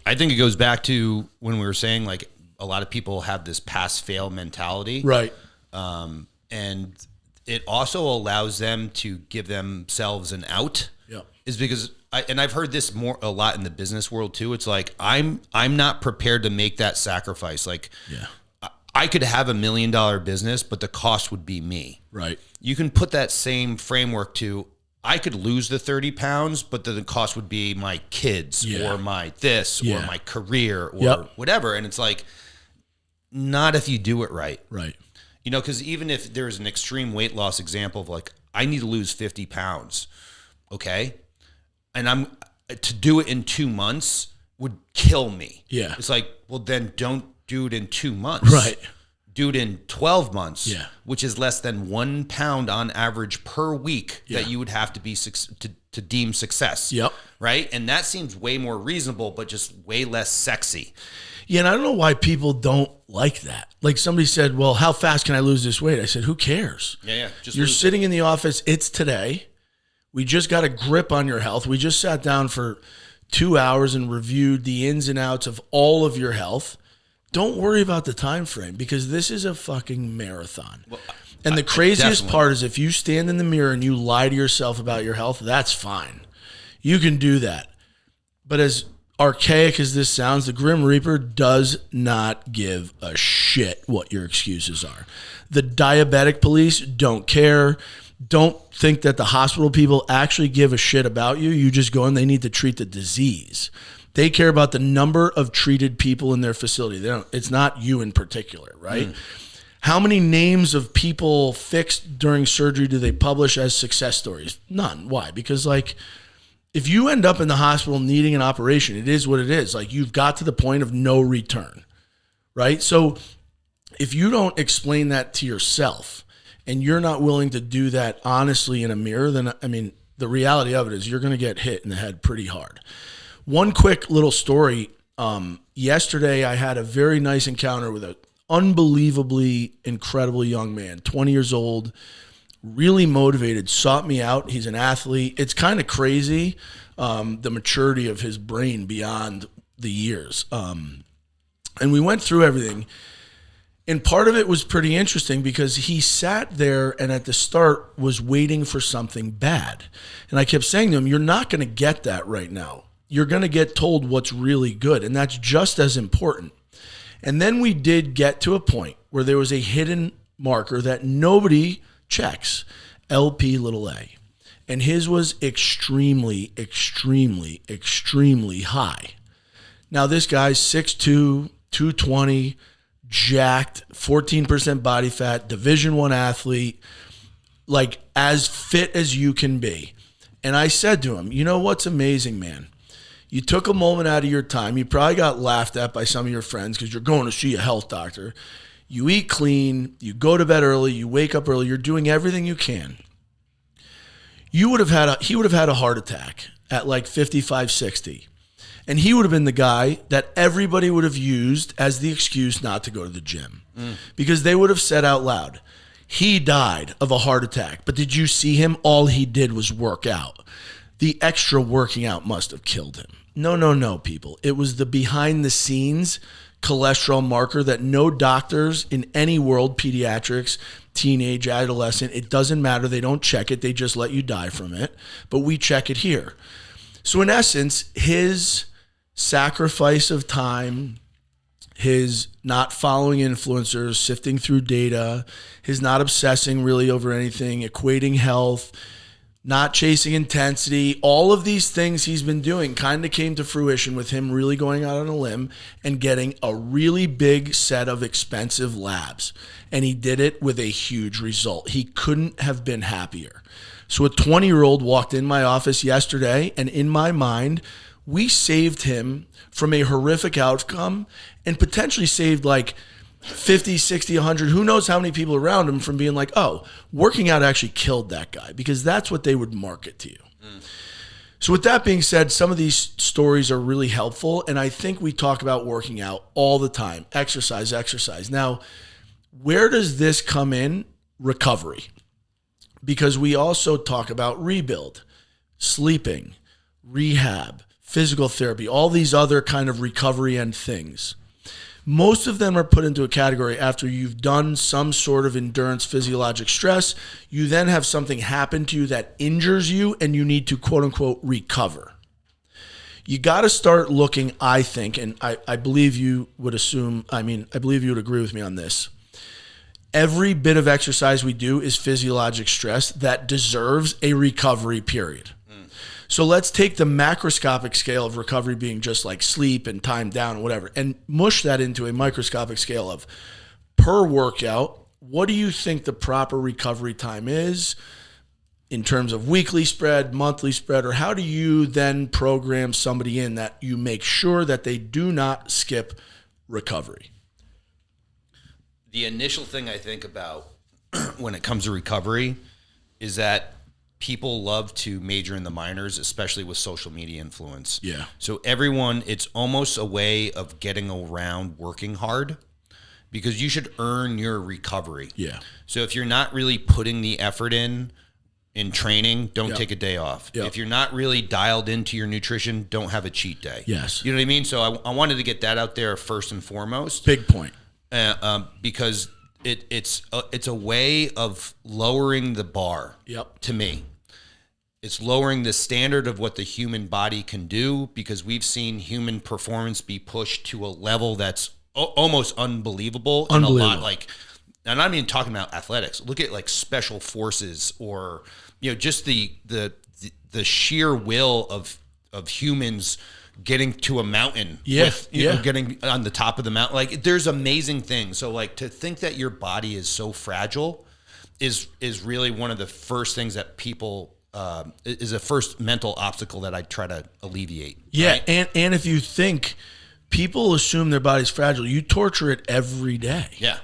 I think it goes back to when we were saying like a lot of people have this pass-fail mentality. Right. And it also allows them to give themselves an out. Yep. Is because I've heard this a lot in the business world too. It's like I'm not prepared to make that sacrifice. Like I could have $1 million business, but the cost would be me. Right. You can put that same framework to, I could lose the 30 pounds, but the cost would be my kids or my this or my career or whatever. And it's like, not if you do it right. Right. You know, because even if there's an extreme weight loss example of like, I need to lose 50 pounds. Okay. And I'm to do it in 2 months would kill me. Yeah. It's like, well, then don't do it in 2 months. Right. Do it in 12 months, Yeah. which is less than 1 pound on average per week Yeah. that you would have to be to deem success. Yep. Right. And that seems way more reasonable, but just way less sexy. Yeah, and I don't know why people don't like that. Like somebody said, well, how fast can I lose this weight? I said, who cares? Yeah. Just You're lose it. sitting in the office. It's today. We just got a grip on your health. We just sat down for 2 hours and reviewed the ins and outs of all of your health. Don't worry about the time frame because this is a fucking marathon. Well, and the craziest part is if you stand in the mirror and you lie to yourself about your health, that's fine. You can do that. But as archaic as this sounds, the Grim Reaper does not give a shit what your excuses are. The diabetic police don't care. Don't think that the hospital people actually give a shit about you. You just go in, they need to treat the disease. They care about the number of treated people in their facility. It's not you in particular, right? How many names of people fixed during surgery do they publish as success stories? None. Why? Because like, if you end up in the hospital needing an operation, it is what it is. Like you've got to the point of no return, right? So if you don't explain that to yourself and you're not willing to do that honestly in a mirror, then I mean, the reality of it is you're going to get hit in the head pretty hard. One quick little story. Yesterday, I had a very nice encounter with an unbelievably incredible young man, 20 years old, really motivated, sought me out. He's an athlete. It's kind of crazy, the maturity of his brain beyond the years. And we went through everything. And part of it was pretty interesting because he sat there and at the start was waiting for something bad. And I kept saying to him, you're not going to get that right now. You're going to get told what's really good. And that's just as important. And then we did get to a point where there was a hidden marker that nobody checks, LP(a). And his was extremely, extremely, extremely high. Now this guy's 6'2", 220, jacked, 14% body fat, Division I athlete, like as fit as you can be. And I said to him, you know what's amazing, man? You took a moment out of your time. You probably got laughed at by some of your friends because you're going to see a health doctor. You eat clean. You go to bed early. You wake up early. You're doing everything you can. He would have had a heart attack at like 55, 60. And he would have been the guy that everybody would have used as the excuse not to go to the gym. Because they would have said out loud, he died of a heart attack. But did you see him? All he did was work out. The extra working out must have killed him. No, people. It was the behind the scenes cholesterol marker that no doctors in any world, pediatrics, teenage, adolescent, it doesn't matter. They don't check it. They just let you die from it. But we check it here. So in essence, his sacrifice of time, his not following influencers, sifting through data, his not obsessing really over anything, equating health, not chasing intensity, all of these things he's been doing kind of came to fruition with him really going out on a limb and getting a really big set of expensive labs. And he did it with a huge result. He couldn't have been happier. So a 20-year-old walked in my office yesterday, and in my mind, we saved him from a horrific outcome and potentially saved like 50, 60, 100, who knows how many people around him from being like, oh, working out actually killed that guy, because that's what they would market to you. So with that being said, some of these stories are really helpful, and I think we talk about working out all the time. Exercise. Now, where does this come in? Recovery. Because we also talk about rebuild, sleeping, rehab, physical therapy, all these other kind of recovery and things. Most of them are put into a category after you've done some sort of endurance physiologic stress. You then have something happen to you that injures you and you need to quote unquote recover. You got to start looking, I think, and I believe you would I believe you would agree with me on this. Every bit of exercise we do is physiologic stress that deserves a recovery period. So let's take the macroscopic scale of recovery being just like sleep and time down and whatever, and mush that into a microscopic scale of per workout, what do you think the proper recovery time is? in terms of weekly spread, monthly spread, or how do you then program somebody in that you make sure that they do not skip recovery? The initial thing I think about when it comes to recovery is that people love to major in the minors, especially with social media influence. Yeah. So everyone, it's almost a way of getting around working hard because you should earn your recovery. Yeah. So if you're not really putting the effort in training, don't take a day off. Yep. If you're not really dialed into your nutrition, don't have a cheat day. Yes. You know what I mean? So I wanted to get that out there first and foremost. Big point. Because it's a way of lowering the bar. Yep. To me, it's lowering the standard of what the human body can do because we've seen human performance be pushed to a level that's almost unbelievable. And a lot like, I'm not even talking about athletics. Look at like special forces or just the sheer will of humans getting to a mountain, getting on the top of the mountain. Like there's amazing things. So like to think that your body is so fragile is really one of the first things that people is a first mental obstacle that I try to alleviate. Yeah, right? and if you think people assume their body's fragile, you torture it every day. Yeah.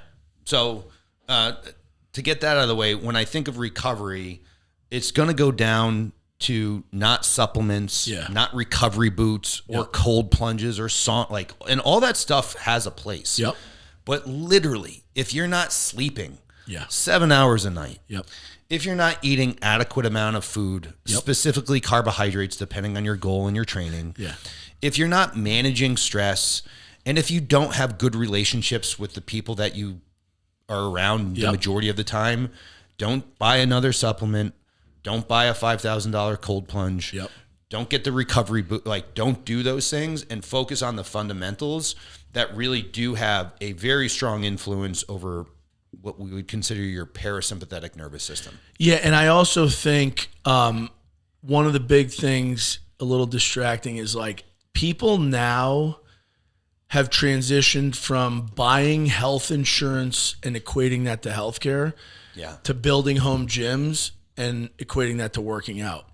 So to get that out of the way, when I think of recovery, it's going to go down to not supplements, not recovery boots or cold plunges or and all that stuff has a place. Yep. But literally, if you're not sleeping 7 hours a night, Yep. if you're not eating adequate amount of food, specifically carbohydrates, depending on your goal and your training, if you're not managing stress, and if you don't have good relationships with the people that you are around the majority of the time, don't buy another supplement. Don't buy a $5,000 cold plunge. Yep. Don't get the recovery boot. Like, don't do those things and focus on the fundamentals that really do have a very strong influence over what we would consider your parasympathetic nervous system. Yeah, and I also think one of the big things, a little distracting, is like people now have transitioned from buying health insurance and equating that to healthcare to building home gyms and equating that to working out.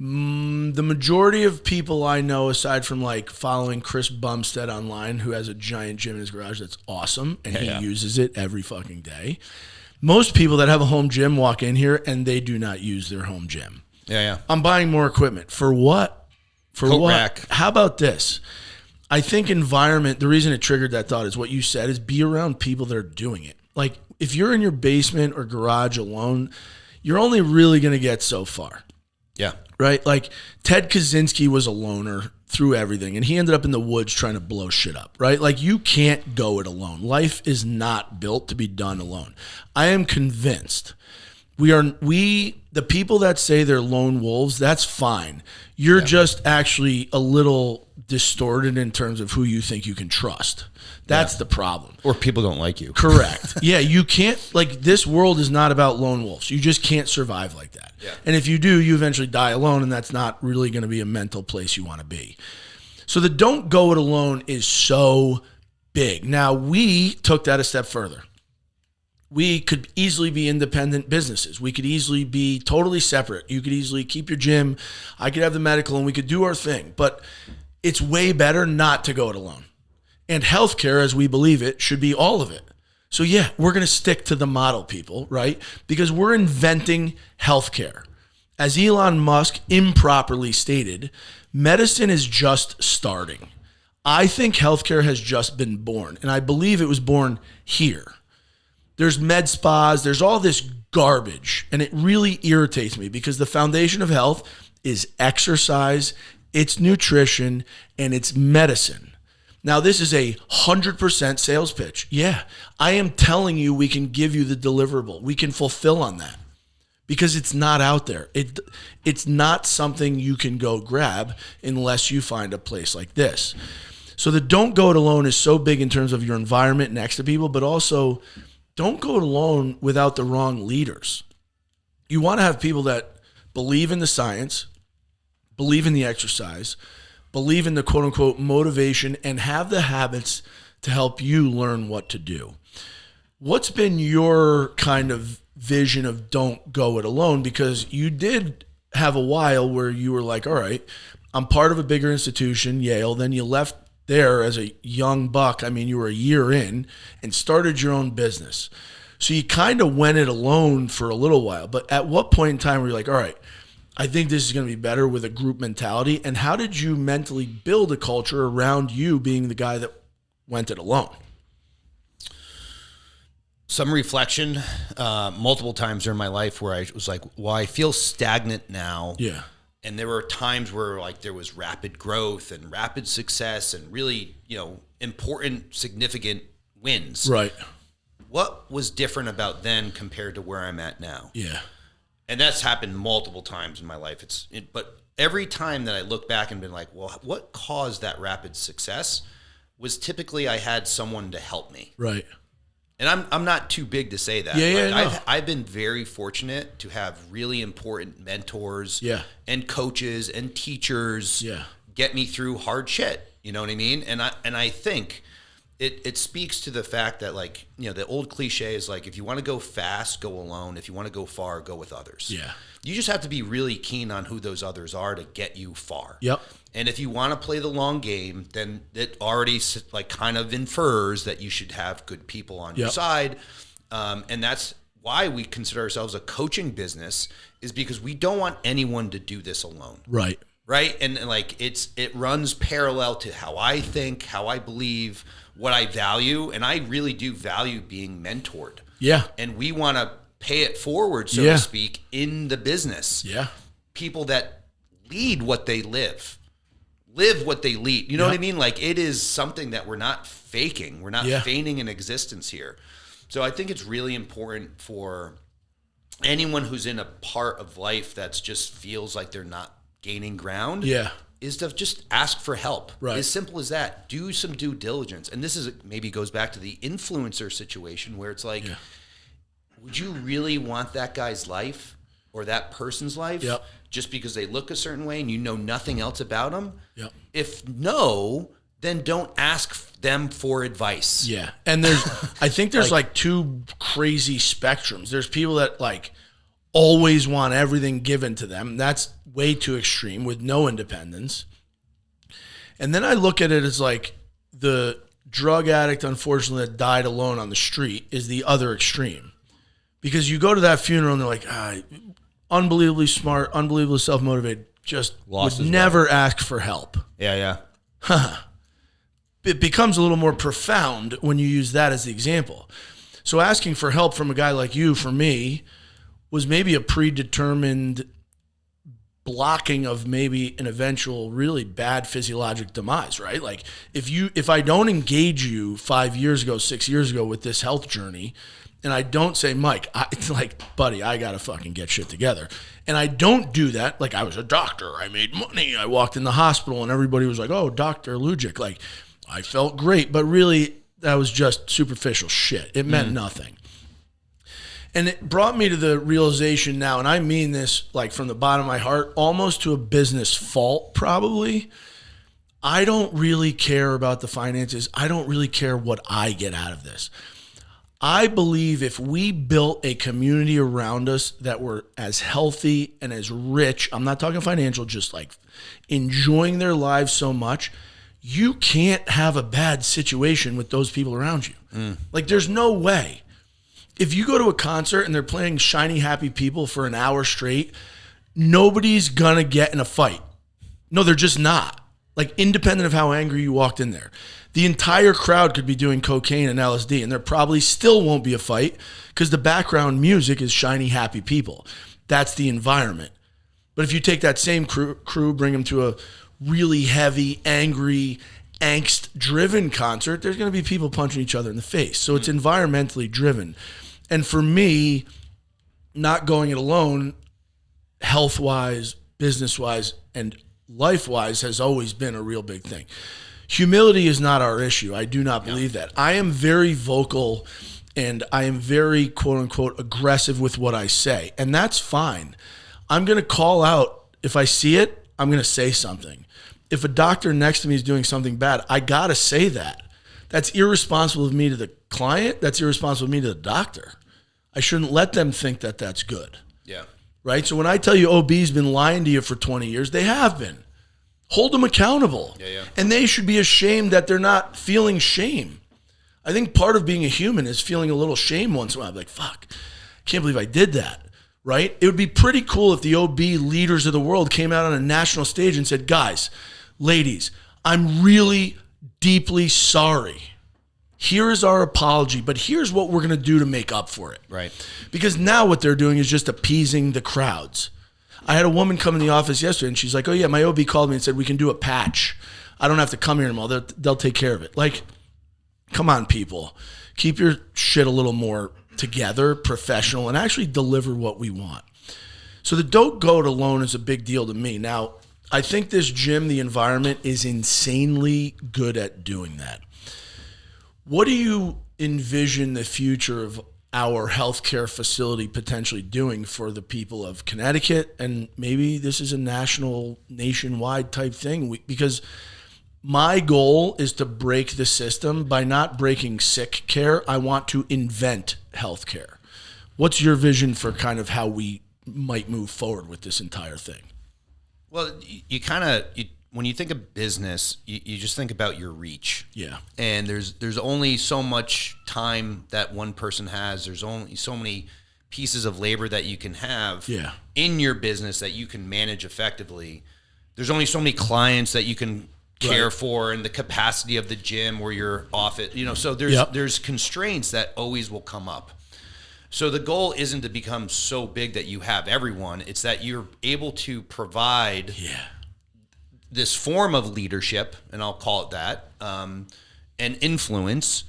The majority of people I know, aside from like following Chris Bumstead online, who has a giant gym in his garage that's awesome, and he uses it every fucking day. Most people that have a home gym walk in here and they do not use their home gym. I'm buying more equipment. For what? For Coat what? rack. How about this? I think environment, the reason it triggered that thought is what you said, is be around people that are doing it. Like if you're in your basement or garage alone, you're only really going to get so far. Yeah. Right? Like Ted Kaczynski was a loner through everything, and he ended up in the woods trying to blow shit up, right? Like you can't go it alone. Life is not built to be done alone. I am convinced the people that say they're lone wolves, that's fine. You're just actually a little distorted in terms of who you think you can trust. That's the problem. Or people don't like you. Correct. Yeah, you can't, like, this world is not about lone wolves. You just can't survive like that. Yeah. And if you do, you eventually die alone, and that's not really going to be a mental place you want to be. So the don't go it alone is so big. Now, we took that a step further. We could easily be independent businesses. We could easily be totally separate. You could easily keep your gym. I could have the medical, and we could do our thing. But it's way better not to go it alone. And healthcare, as we believe it, should be all of it. So yeah, we're going to stick to the model, people, right? Because we're inventing healthcare. As Elon Musk improperly stated, medicine is just starting. I think healthcare has just been born, and I believe it was born here. There's med spas, there's all this garbage, and it really irritates me because the foundation of health is exercise, it's nutrition, and it's medicine. Now, this is a 100% sales pitch. Yeah, I am telling you we can give you the deliverable. We can fulfill on that because it's not out there. It's not something you can go grab unless you find a place like this. So the don't go it alone is so big in terms of your environment next to people, but also don't go it alone without the wrong leaders. You want to have people that believe in the science, believe in the exercise, believe in the quote unquote motivation, and have the habits to help you learn what to do. What's been your kind of vision of don't go it alone, because you did have a while where you were like, all right, I'm part of a bigger institution, Yale. Then you left there as a young buck. I mean, you were a year in and started your own business. So you kind of went it alone for a little while. But at what point in time were you like, all right, I think this is going to be better with a group mentality? And how did you mentally build a culture around you being the guy that went it alone? Some reflection, multiple times during my life where I was like, well, I feel stagnant now. Yeah. And there were times where like there was rapid growth and rapid success and really, important, significant wins. Right. What was different about then compared to where I'm at now? Yeah. And that's happened multiple times in my life. But every time that I look back and been like, well, what caused that rapid success was typically I had someone to help me. Right. And I'm not too big to say that. Yeah, no. I've been very fortunate to have really important mentors and coaches and teachers get me through hard shit. You know what I mean? And I think it speaks to the fact that, like, the old cliche is like, if you want to go fast, go alone. If you want to go far, go with others. Yeah. You just have to be really keen on who those others are to get you far. Yep. And if you want to play the long game, then it already like kind of infers that you should have good people on your side. And that's why we consider ourselves a coaching business, is because we don't want anyone to do this alone. Right. Right. And like it runs parallel to how I think, how I believe, what I value. And I really do value being mentored. Yeah. And we want to pay it forward, so to speak, in the business. Yeah. People that lead what they live what they lead. You know what I mean? Like, it is something that we're not faking. We're not feigning an existence here. So I think it's really important for anyone who's in a part of life that's just feels like they're not gaining ground. Yeah. Is to just ask for help. Right. As simple as that. Do some due diligence. And this is maybe goes back to the influencer situation where it's like, would you really want that guy's life or that person's life just because they look a certain way and you know nothing else about them? Yep. If no, then don't ask them for advice. Yeah. And I think there's like two crazy spectrums. There's people that like always want everything given to them. That's way too extreme with no independence. And then I look at it as like the drug addict, unfortunately, that died alone on the street is the other extreme. Because you go to that funeral and they're like, unbelievably smart, unbelievably self-motivated, just would never ask for help. Yeah. It becomes a little more profound when you use that as the example. So asking for help from a guy like you, for me, was maybe a predetermined blocking of maybe an eventual really bad physiologic demise, right? Like if I don't engage you 5 years ago, 6 years ago with this health journey, and I don't say, Mike, it's like, buddy, I got to fucking get shit together. And I don't do that. Like, I was a doctor. I made money. I walked in the hospital and everybody was like, oh, Dr. Lujic. Like, I felt great. But really, that was just superficial shit. It meant nothing. And it brought me to the realization now, and I mean this like from the bottom of my heart, almost to a business fault probably. I don't really care about the finances. I don't really care what I get out of this. I believe if we built a community around us that were as healthy and as rich, I'm not talking financial, just like enjoying their lives so much, you can't have a bad situation with those people around you. Like, there's no way. If you go to a concert and they're playing Shiny Happy People for an hour straight, nobody's gonna get in a fight. No, they're just not. Like, independent of how angry you walked in there. The entire crowd could be doing cocaine and LSD, and there probably still won't be a fight because the background music is Shiny Happy People. That's the environment. But if you take that same crew, bring them to a really heavy, angry, angst-driven concert, there's going to be people punching each other in the face. So it's environmentally driven. And for me, not going it alone, health-wise, business-wise, and life-wise has always been a real big thing. Humility is not our issue. I do not believe that. I am very vocal and I am very, quote unquote, aggressive with what I say. And that's fine. I'm going to call out. If I see it, I'm going to say something. If a doctor next to me is doing something bad, I got to say that. That's irresponsible of me to the client. That's irresponsible of me to the doctor. I shouldn't let them think that that's good. Yeah. Right? So when I tell you OB's been lying to you for 20 years, they have been. Hold them accountable. Yeah. And they should be ashamed that they're not feeling shame. I think part of being a human is feeling a little shame once in a while. Like, fuck, can't believe I did that. Right? It would be pretty cool if the OB leaders of the world came out on a national stage and said, guys, ladies, I'm really deeply sorry. Here is our apology, but here's what we're going to do to make up for it. Right. Because now what they're doing is just appeasing the crowds. I had a woman come in the office yesterday, and she's like, oh, yeah, my OB called me and said, we can do a patch. I don't have to come here anymore. They'll take care of it. Like, come on, people. Keep your shit a little more together, professional, and actually deliver what we want. So the Don't Goat alone is a big deal to me. Now, I think this gym, the environment, is insanely good at doing that. What do you envision the future of our healthcare facility potentially doing for the people of Connecticut? And maybe this is a nationwide type thing, because my goal is to break the system by not breaking sick care. I want to invent healthcare. What's your vision for kind of how we might move forward with this entire thing? Well, you when you think of business, you just think about your reach. Yeah. And there's only so much time that one person has. There's only so many pieces of labor that you can have in your business that you can manage effectively. There's only so many clients that you can care for, and the capacity of the gym where you're off it. So there's constraints that always will come up. So the goal isn't to become so big that you have everyone. It's that you're able to provide this form of leadership, and I'll call it that, and influence,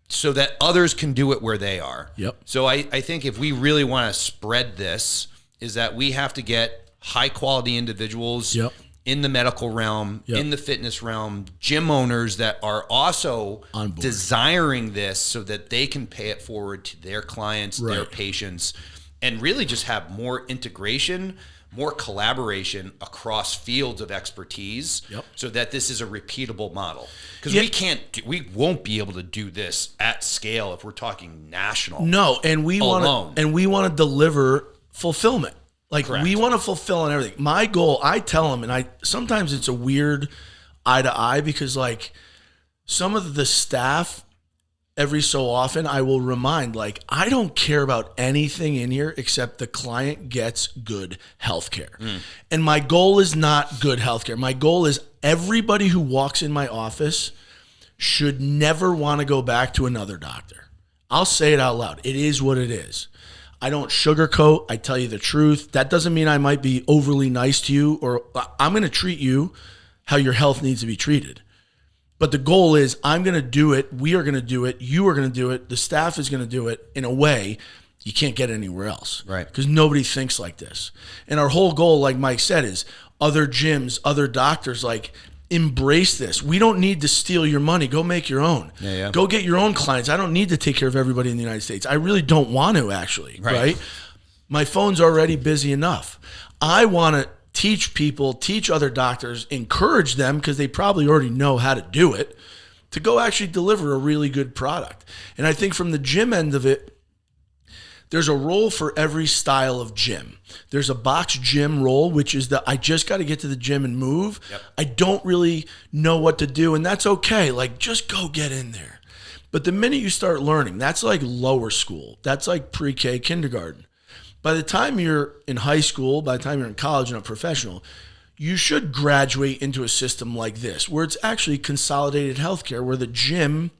so that others can do it where they are. Yep. So I think if we really want to spread this, is that we have to get high quality individuals in the medical realm, in the fitness realm, gym owners that are also desiring this so that they can pay it forward to their clients, their patients, and really just have more integration, more collaboration across fields of expertise, so that this is a repeatable model. Because we won't be able to do this at scale if we're talking national. No, and we want to deliver fulfillment. Like, we want to fulfill on everything. My goal, I tell them, and sometimes it's a weird eye to eye, because like some of the staff, every so often I will remind, like, I don't care about anything in here except the client gets good healthcare. And my goal is not good healthcare. My goal is everybody who walks in my office should never want to go back to another doctor. I'll say it out loud. It is what it is. I don't sugarcoat. I tell you the truth. That doesn't mean I might be overly nice to you, or I'm going to treat you how your health needs to be treated. But the goal is I'm going to do it. We are going to do it. You are going to do it. The staff is going to do it in a way you can't get anywhere else. Right. Because nobody thinks like this. And our whole goal, like Mike said, is other gyms, other doctors, like, embrace this. We don't need to steal your money. Go make your own. Go get your own clients. I don't need to take care of everybody in the United States. I really don't want to, actually. Right? My phone's already busy enough. I want to teach people, teach other doctors, encourage them, because they probably already know how to do it, to go actually deliver a really good product. And I think from the gym end of it, there's a role for every style of gym. There's a box gym role, which is I just got to get to the gym and move. I don't really know what to do, and that's okay. Like, just go get in there. But the minute you start learning, that's like lower school. That's like pre-K, kindergarten. By the time you're in high school, by the time you're in college and a professional, you should graduate into a system like this, where it's actually consolidated healthcare, where the gym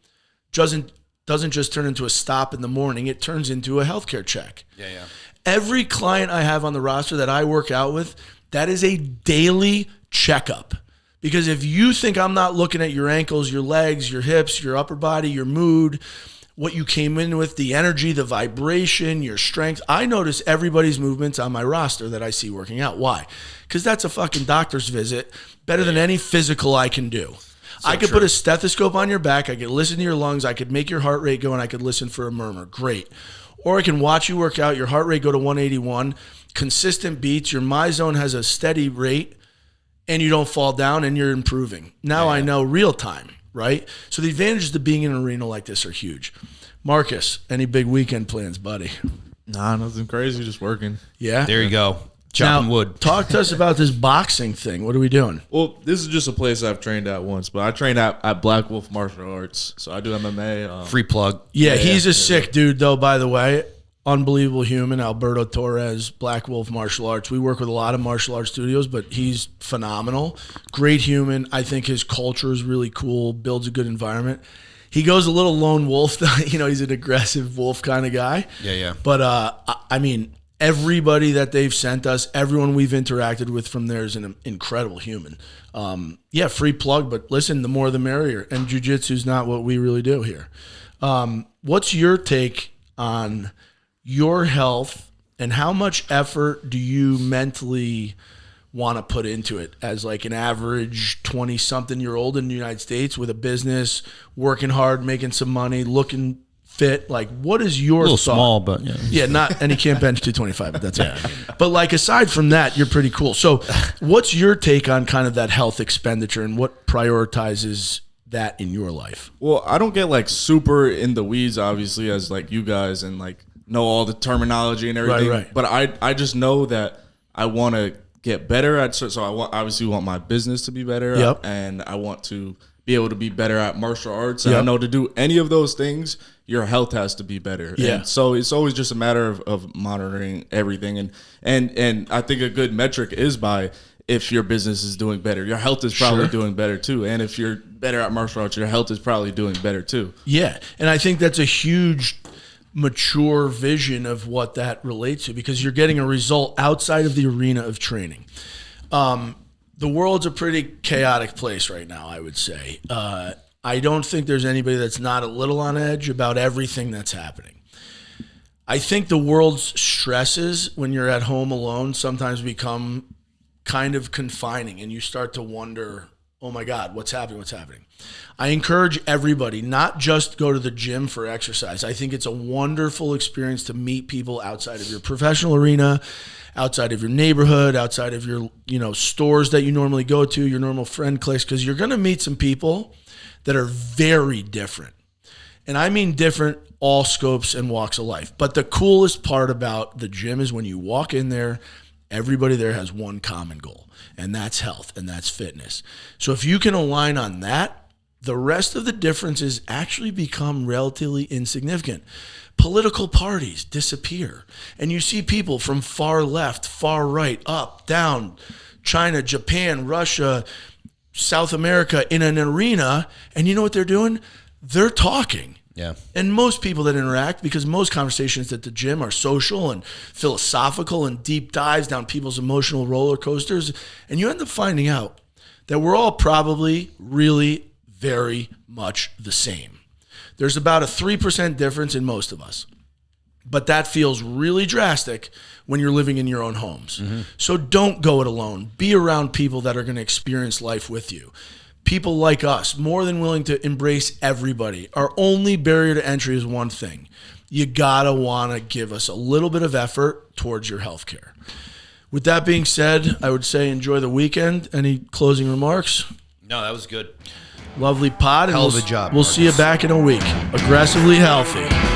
doesn't just turn into a stop in the morning, it turns into a healthcare check. Every client I have on the roster that I work out with, that is a daily checkup. Because if you think I'm not looking at your ankles, your legs, your hips, your upper body, your mood, what you came in with, the energy, the vibration, your strength, I notice everybody's movements on my roster that I see working out. Why? Because that's a fucking doctor's visit, better than any physical I can do. I could put a stethoscope on your back. I could listen to your lungs. I could make your heart rate go, and I could listen for a murmur. Great. Or I can watch you work out, your heart rate go to 181, consistent beats, your MyZone has a steady rate, and you don't fall down, and you're improving. Now I know real time, right? So the advantages to being in an arena like this are huge. Marcus, any big weekend plans, buddy? Nah, nothing crazy. Just working. Yeah. There you go. Chopping Now, wood. talk to us about this boxing thing. What are we doing? Well, this is just a place I've trained at once, but I trained at Black Wolf Martial Arts, so I do MMA. Free plug. Yeah, he's a sick dude, though, by the way. Unbelievable human, Alberto Torres, Black Wolf Martial Arts. We work with a lot of martial arts studios, but he's phenomenal. Great human. I think his culture is really cool, builds a good environment. He goes a little lone wolf. He's an aggressive wolf kind of guy. Yeah. But, I mean, everybody that they've sent us, everyone we've interacted with from there is an incredible human. Free plug, but listen, the more the merrier. And jiu-jitsu is not what we really do here. What's your take on your health and how much effort do you mentally want to put into it as like an average 20-something-year-old in the United States with a business, working hard, making some money, looking fit? Like, what is your A little thought? small, but yeah. And he can't bench 225, but that's it. But like, aside from that, you're pretty cool. So what's your take on kind of that health expenditure and what prioritizes that in your life? Well, I don't get like super in the weeds, obviously, as like you guys, and like know all the terminology and everything. Right. But I just know that I want to get better at, so I obviously want my business to be better. Yep. And I want to be able to be better at martial arts. And Yep. I know to do any of those things, your health has to be better. Yeah. And so it's always just a matter of monitoring everything. And I think a good metric is by if your business is doing better. Your health is probably doing better too. And if you're better at martial arts, your health is probably doing better too. Yeah. And I think that's a huge mature vision of what that relates to, because you're getting a result outside of the arena of training. The world's a pretty chaotic place right now, I would say. I don't think there's anybody that's not a little on edge about everything that's happening. I think the world's stresses when you're at home alone sometimes become kind of confining, and you start to wonder, oh my God, what's happening? I encourage everybody not just go to the gym for exercise. I think it's a wonderful experience to meet people outside of your professional arena, outside of your neighborhood, outside of your stores that you normally go to, your normal friend cliques, because you're going to meet some people that are very different. And I mean different, all scopes and walks of life. But the coolest part about the gym is when you walk in there, everybody there has one common goal, and that's health, and that's fitness. So if you can align on that, the rest of the differences actually become relatively insignificant. Political parties disappear, and you see people from far left, far right, up, down, China, Japan, Russia, South America in an arena, and you know what they're doing? They're talking. Yeah. And most people that interact, because most conversations at the gym are social and philosophical and deep dives down people's emotional roller coasters, and you end up finding out that we're all probably really very much the same. There's about a 3% difference in most of us, but that feels really drastic when you're living in your own homes. Mm-hmm. So don't go it alone. Be around people that are going to experience life with you. People like us, more than willing to embrace everybody. Our only barrier to entry is one thing. You gotta want to give us a little bit of effort towards your healthcare. With that being said, I would say enjoy the weekend. Any closing remarks? No, that was good. Lovely pod. Hell of a job, We'll see you back in a week. Aggressively healthy.